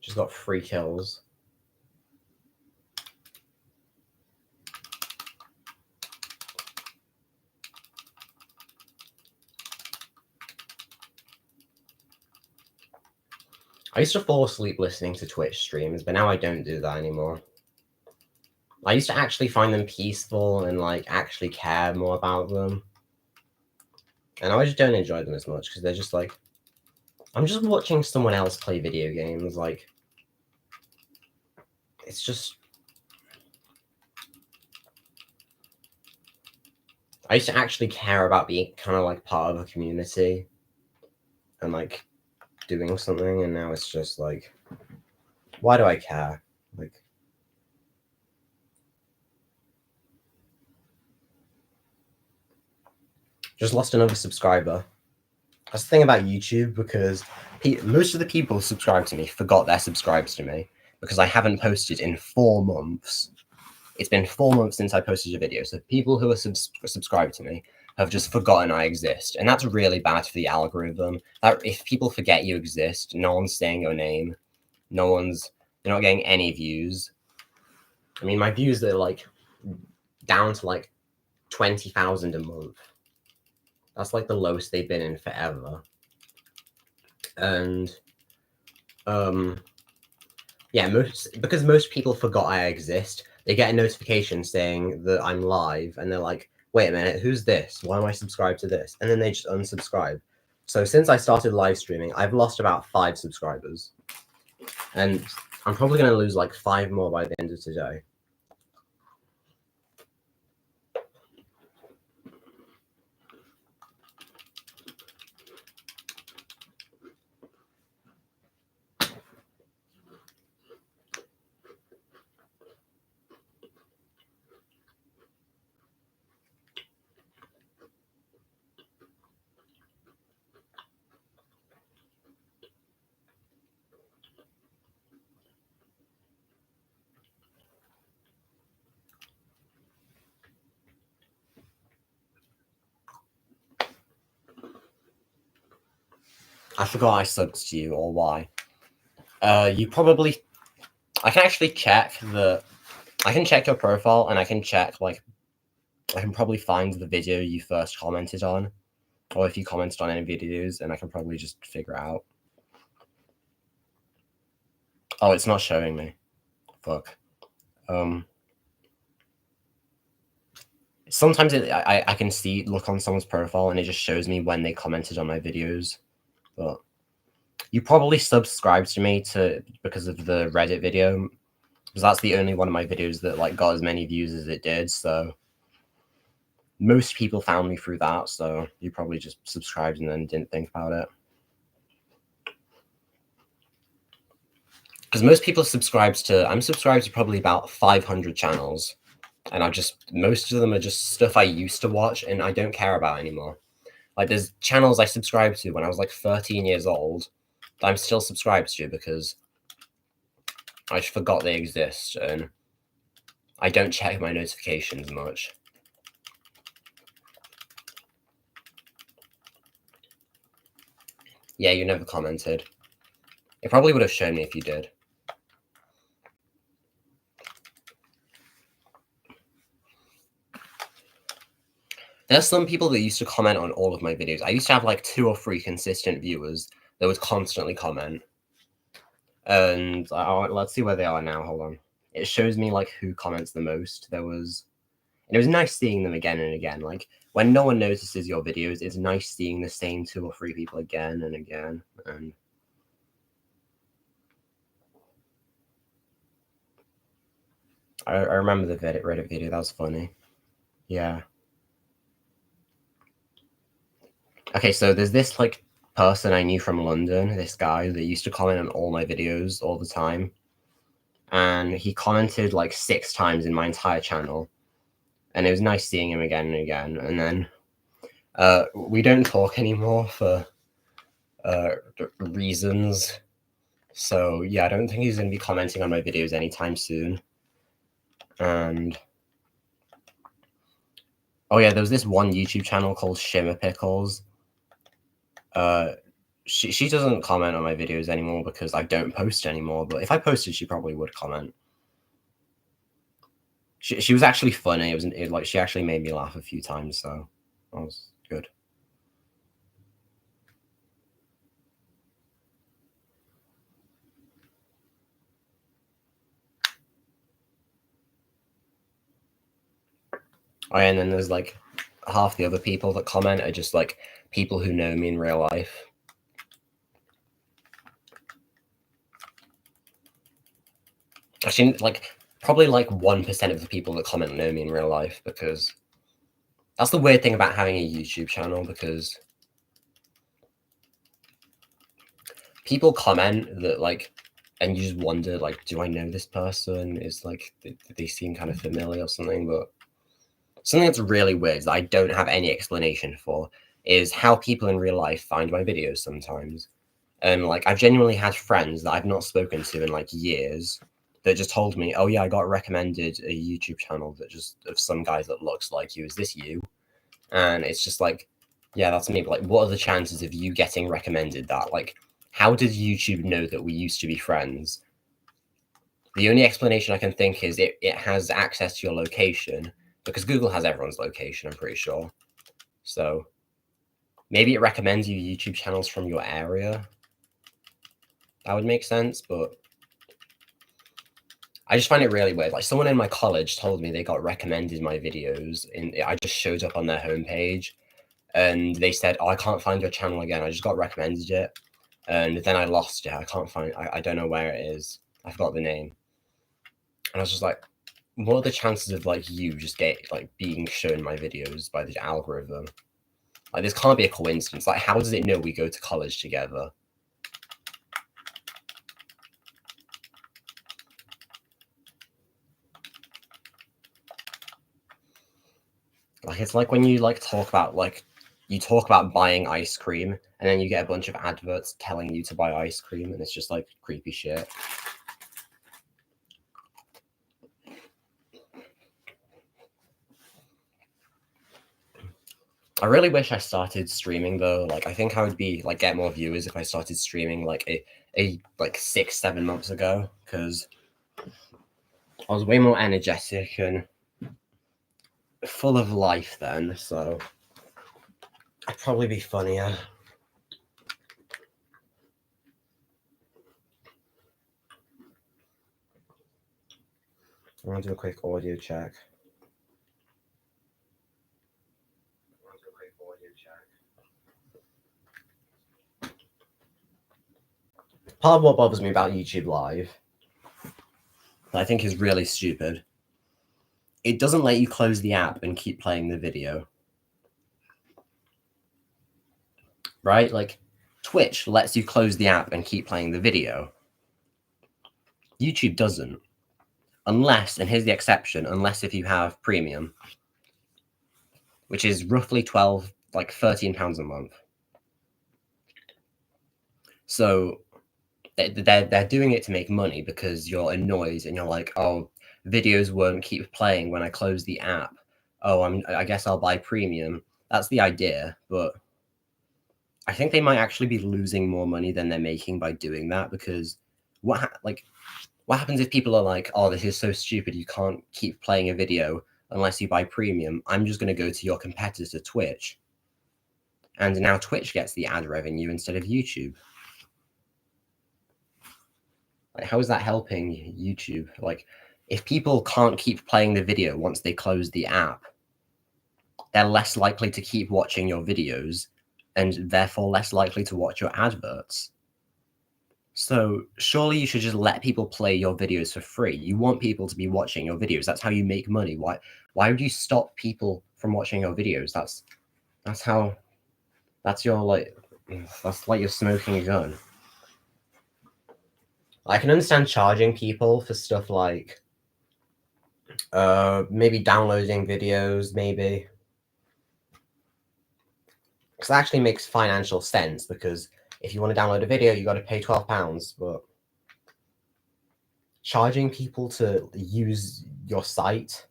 Just got 3 kills. I used to fall asleep listening to Twitch streams, but now I don't do that anymore. I used to actually find them peaceful and like actually care more about them. And I just don't enjoy them as much because they're just like, I'm just watching someone else play video games. Like, it's just. I used to actually care about being kind of like part of a community and like doing something, and now it's just like, why do I care? Like, just lost another subscriber. That's the thing about YouTube, because most of the people who subscribe to me forgot they're subscribed to me because I haven't posted in 4 months. It's been 4 months since I posted a video, so people who are subscribed to me have just forgotten I exist, and that's really bad for the algorithm. That if people forget you exist, no one's saying your name, you're not getting any views. I mean, my views are like down to like 20,000 a month. That's like the lowest they've been in forever. And yeah, because most people forgot I exist, they get a notification saying that I'm live, and they're like, wait a minute, who's this? Why am I subscribed to this? And then they just unsubscribe. So since I started live streaming, I've lost about 5 subscribers. And I'm probably going to lose like 5 more by the end of today. I forgot I subbed to you, or why. You probably... I can actually check I can check your profile, and I can check, like, I can probably find the video you first commented on, or if you commented on any videos, and I can probably just figure out. Oh, it's not showing me. Fuck. Sometimes I can look on someone's profile, and it just shows me when they commented on my videos. But you probably subscribed to me because of the Reddit video, because that's the only one of my videos that like got as many views as it did. So most people found me through that. So you probably just subscribed and then didn't think about it. Because most people I'm subscribed to probably about 500 channels, and most of them are just stuff I used to watch and I don't care about anymore. Like, there's channels I subscribed to when I was like 13 years old that I'm still subscribed to because I just forgot they exist, and I don't check my notifications much. Yeah, you never commented. It probably would have shown me if you did. There's some people that used to comment on all of my videos. I used to have like 2 or 3 consistent viewers that would constantly comment. And let's see where they are now. Hold on. It shows me like who comments the most. And it was nice seeing them again and again. Like, when no one notices your videos, it's nice seeing the same 2 or 3 people again and again. And I remember the Reddit video. That was funny. Yeah. Okay, so there's this like person I knew from London, this guy that used to comment on all my videos all the time. And he commented like 6 times in my entire channel. And it was nice seeing him again and again. And then we don't talk anymore for reasons. So yeah, I don't think he's going to be commenting on my videos anytime soon. And oh yeah, there was this one YouTube channel called Shimmer Pickles. She doesn't comment on my videos anymore because I don't post anymore. But if I posted, she probably would comment. She was actually funny. It like she actually made me laugh a few times, so that was good. Oh, and then there's like half the other people that comment are just like people who know me in real life. Actually, like probably like 1% of the people that comment know me in real life, because that's the weird thing about having a YouTube channel, because people comment that like, and you just wonder like, do I know this person? Is like, they seem kind of familiar or something? But something that's really weird that I don't have any explanation for is how people in real life find my videos sometimes. And like, I've genuinely had friends that I've not spoken to in like years that just told me, oh yeah, I got recommended a YouTube channel that just of some guy that looks like you. Is this you? And it's just like, yeah, that's me. But like, what are the chances of you getting recommended that? Like, how did YouTube know that we used to be friends? The only explanation I can think is it has access to your location, because Google has everyone's location, I'm pretty sure. So maybe it recommends you YouTube channels from your area. That would make sense, but I just find it really weird. Like, someone in my college told me they got recommended my videos, and I just showed up on their homepage, and they said, "Oh, I can't find your channel again. I just got recommended it, and then I lost it. I can't find. I don't know where it is. I forgot the name." And I was just like, "What are the chances of like you just being shown my videos by the algorithm? Like, this can't be a coincidence. Like, how does it know we go to college together?" Like, it's like when you like talk about buying ice cream, and then you get a bunch of adverts telling you to buy ice cream, and it's just like creepy shit. I really wish I started streaming though. Like, I think I would be like get more viewers if I started streaming like a like 6-7 months ago, because I was way more energetic and full of life then. So I'd probably be funnier. I want to do a quick audio check. Part of what bothers me about YouTube Live, that I think is really stupid, it doesn't let you close the app and keep playing the video. Right? Like, Twitch lets you close the app and keep playing the video. YouTube doesn't. Unless, and here's the exception, unless if you have premium, which is roughly £13 a month. So they're doing it to make money, because you're annoyed and you're like, oh, videos won't keep playing when I close the app. Oh, I guess I'll buy premium. That's the idea, but I think they might actually be losing more money than they're making by doing that, because what happens if people are like, oh, this is so stupid, you can't keep playing a video unless you buy premium. I'm just going to go to your competitor, Twitch. And now Twitch gets the ad revenue instead of YouTube. Like, how is that helping YouTube? Like, if people can't keep playing the video once they close the app, they're less likely to keep watching your videos, and therefore less likely to watch your adverts. So surely you should just let people play your videos for free. You want people to be watching your videos. That's how you make money. Why would you stop people from watching your videos? That's your that's like you're smoking a gun. I can understand charging people for stuff like maybe downloading videos, maybe. Because that actually makes financial sense, because if you want to download a video, you got to pay £12, but charging people to use your site,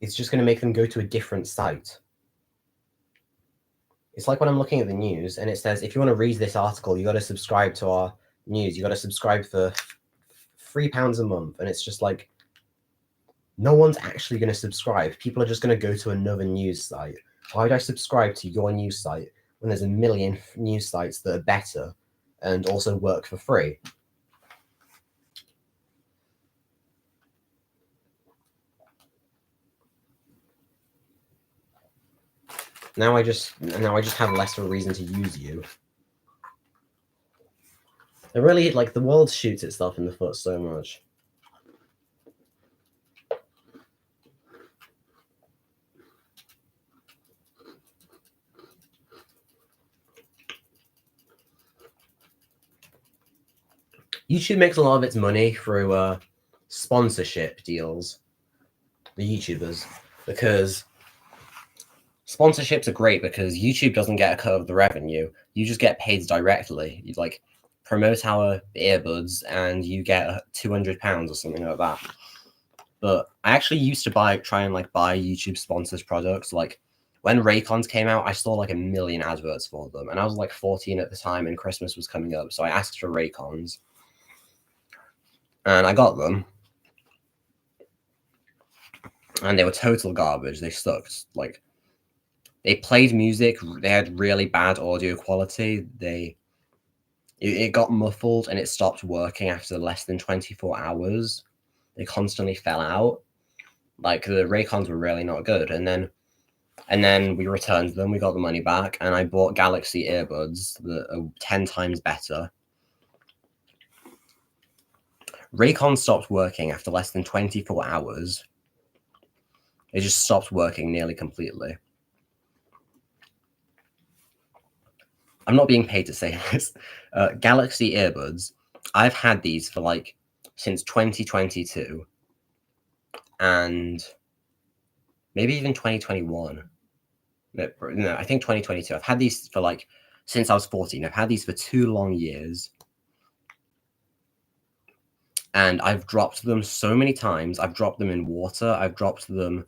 it's just going to make them go to a different site. It's like when I'm looking at the news and it says, if you want to read this article, you got to subscribe to our news. You got to subscribe for £3 a month. And it's just like, no one's actually going to subscribe. People are just going to go to another news site. Why would I subscribe to your news site when there's a million news sites that are better and also work for free? Now I just have less of a reason to use you. It really, like, the world shoots itself in the foot so much. YouTube makes a lot of its money through sponsorship deals, the YouTubers, because sponsorships are great because YouTube doesn't get a cut of the revenue. You just get paid directly. You like promote our earbuds and you get £200 or something like that. But I actually used to try and buy YouTube sponsored products. Like when Raycons came out, I saw like a million adverts for them, and I was like 14 at the time, and Christmas was coming up, so I asked for Raycons, and I got them, and they were total garbage. They sucked. Like, they played music, they had really bad audio quality. It got muffled and it stopped working after less than 24 hours. They constantly fell out. Like, the Raycons were really not good. And then we returned them, we got the money back, and I bought Galaxy earbuds that are 10 times better. Raycon stopped working after less than 24 hours. It just stopped working nearly completely. I'm not being paid to say this. Galaxy earbuds, I've had these for since 2022 and maybe even 2021. No, I think 2022. I've had these for since I was 14. I've had these for 2 long years. And I've dropped them so many times. I've dropped them in water. I've dropped them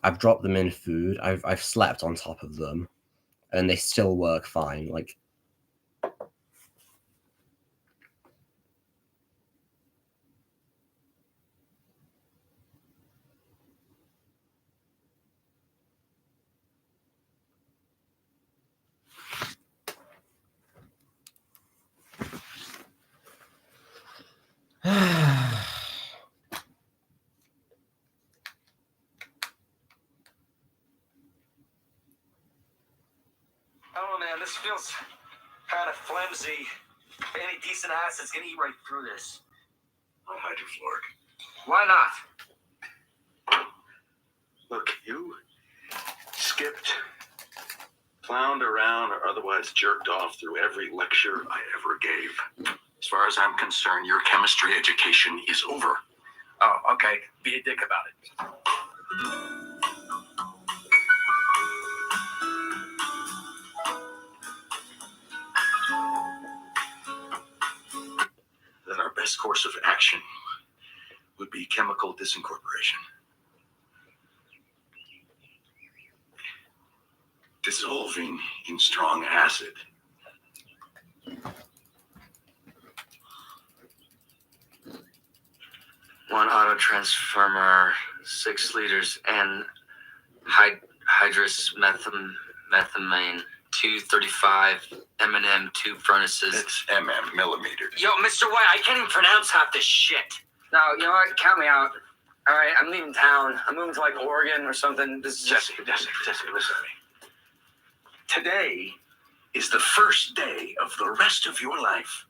in food. I've slept on top of them, and they still work fine. Like, this feels kind of flimsy. Any decent acid's gonna eat right through this. Not hydrofluoric. Why not? Look, you skipped, clowned around, or otherwise jerked off through every lecture I ever gave. As far as I'm concerned, your chemistry education is over. Oh, okay. Be a dick about it. Then our best course of action would be chemical disincorporation. Dissolving in strong acid. One auto transformer, 6 liters, and hydrous methamine, 235 M&M, 2 furnaces. It's millimeters. Yo, Mr. White, I can't even pronounce half this shit. No, you know what? Count me out. All right, I'm leaving town. I'm moving to Oregon or something. This is Jesse, listen to me. Today is the first day of the rest of your life.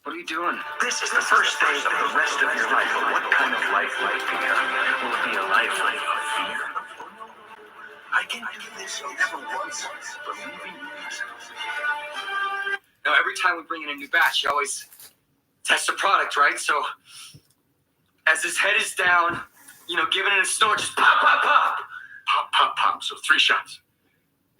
What are you doing? This is the first stage of the rest of your life. But what kind of life will it be? Will it be a life of fear? I can do this never once believing in yourself. Now, every time we bring in a new batch, you always test the product, right? So, as his head is down, giving it a snort, just pop, pop, pop. Pop, pop, pop. So 3 shots.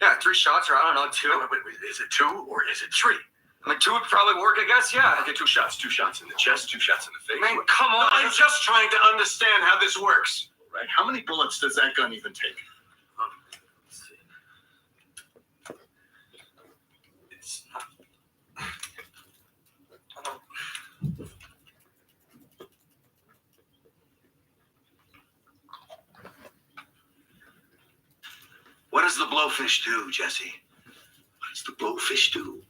Yeah, 3 shots, or I don't know, 2. Wait, is it 2 or is it 3? I mean, 2 would probably work, I guess, yeah. Okay, 2 shots. 2 shots in the chest, 2 shots in the face. Man, come on. I'm just trying to understand how this works. Right? How many bullets does that gun even take? Let's see. It's not. What does the blowfish do, Jesse? What does the blowfish do?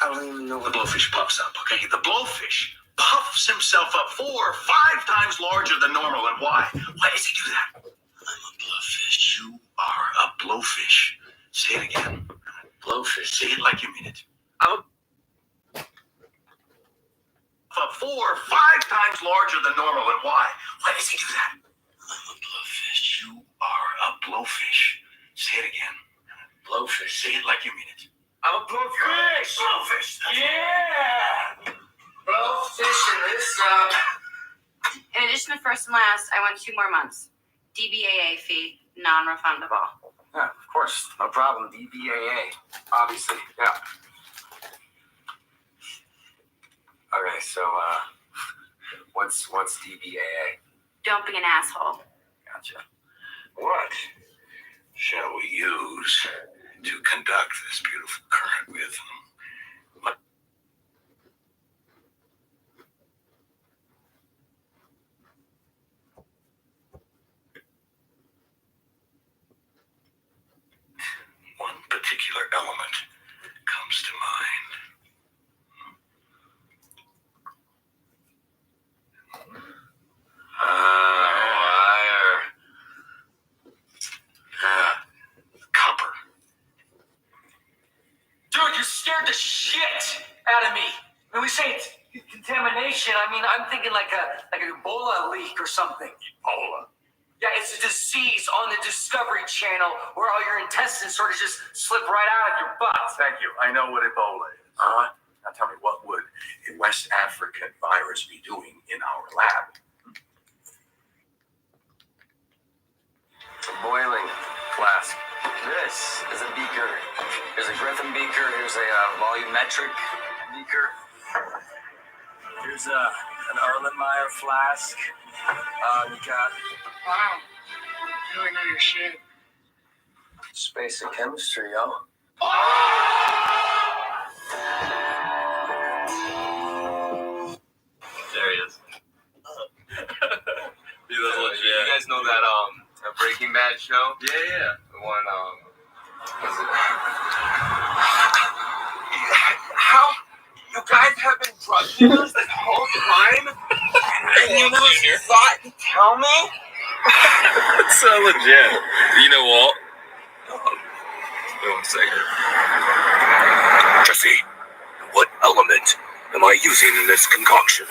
I don't even know what The blowfish puffs up, okay? The blowfish puffs himself up 4 or 5 times larger than normal. And why? Why does he do that? I'm a blowfish. You are a blowfish. Say it again. Blowfish. Say it like you mean it. I'm a 4 or 5 times larger than normal. And why? Why does he do that? I'm a blowfish. You are a blowfish. Say it again. Blowfish. Say it like you mean it. I'm a blowfish. Blowfish. Yeah. Blowfish in this. In addition to first and last, I want 2 more months. DBAA fee, non-refundable. Yeah, of course. No problem. DBAA. Obviously. Yeah. Okay, so, what's DBAA? Don't be an asshole. Gotcha. What shall we use to conduct this beautiful current with? What? One particular element comes to mind. Wire. Copper. Dude, you scared the shit out of me. When we say it's contamination, I mean, I'm thinking like an Ebola leak or something. Ebola. Yeah, it's a disease on the Discovery Channel where all your intestines sort of just slip right out of your butt. Thank you. I know what Ebola is. Now tell me, what would a West African virus be doing in our lab? It's a boiling flask. This is a beaker. Here's a Griffin beaker. Here's a volumetric beaker. Here's an Erlenmeyer flask. You got Wow. You really know your shit. space and chemistry, yo. There he is. He was legit. You guys know that a Breaking Bad show? Yeah. The one was it? How? You guys have been drug dealers this whole time? And you never thought to tell me? It's so legit. You know what? Wait 1 second. Jesse, what element am I using in this concoction?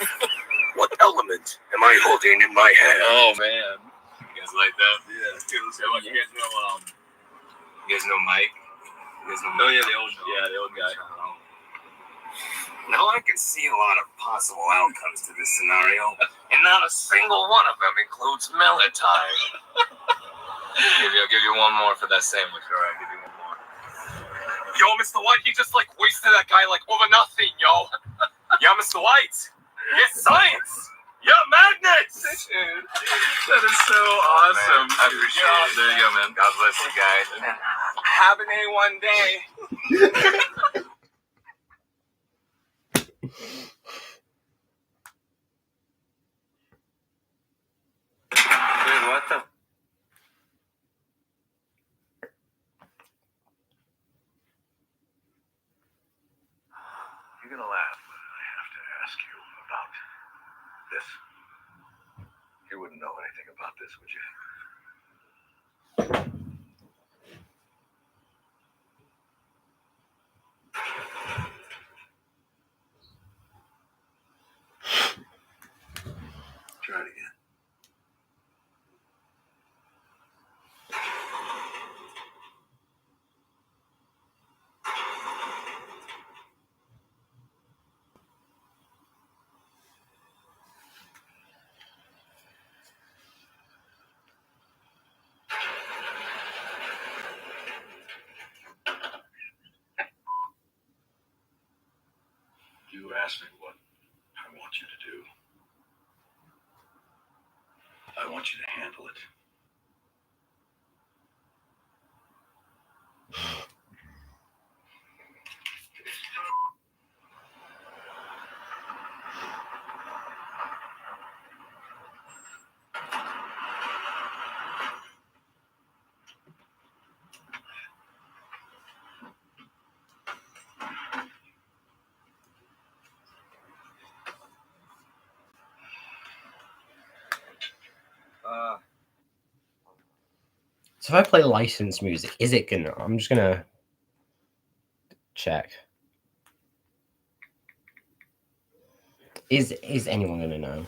What element am I holding in my hand? Oh man. You guys like that? Yeah. So you guys know Mike? You guys know Mike? The old guy. Now I can see a lot of possible outcomes to this scenario, and not a single one of them includes Melatonin. I'll give you one more for that sandwich, alright? Give you one more. Yo, Mr. White, you just wasted that guy over nothing, yo. Yeah, Mr. White. It's science. Yeah, magnets. That is so awesome. I appreciate it. There you go, man. God bless you guys. Have an A1 day. Dude, what the? You're gonna laugh, but I have to ask you about this. You wouldn't know anything about this, would you? Try it again. You asked me what I want you to do. I want you to handle it. So if I play licensed music, is it gonna? I'm just gonna check. Is anyone gonna know?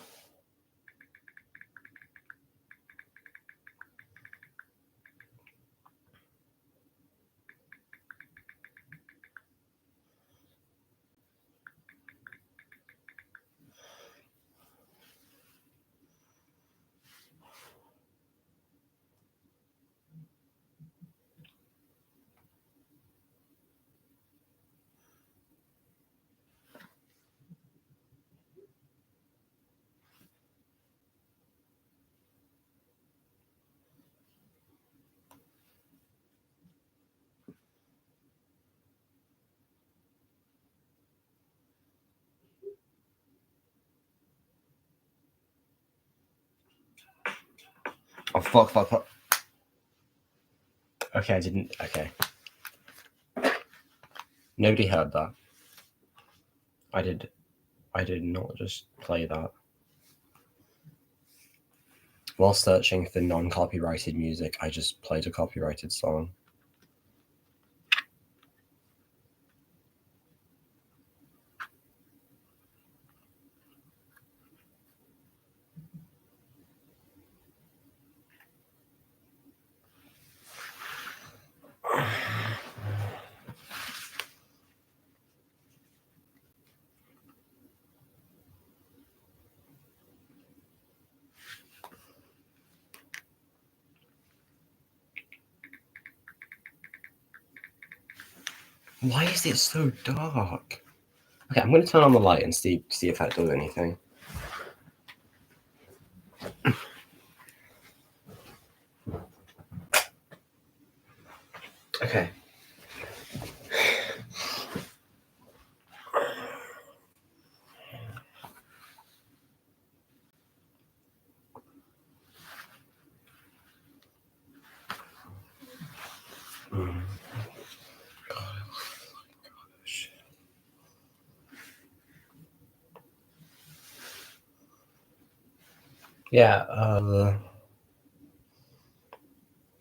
Oh, fuck. Okay, I didn't. Okay. Nobody heard that. I did not just play that. While searching for non-copyrighted music, I just played a copyrighted song. Why is it so dark? Okay, I'm going to turn on the light and see if that does anything. Okay. Yeah,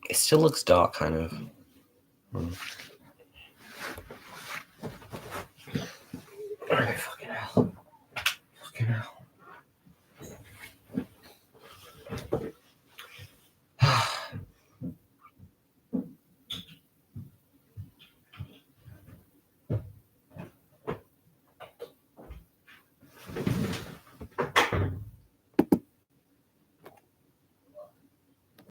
it still looks dark, kind of. Okay, fucking hell. Fucking hell.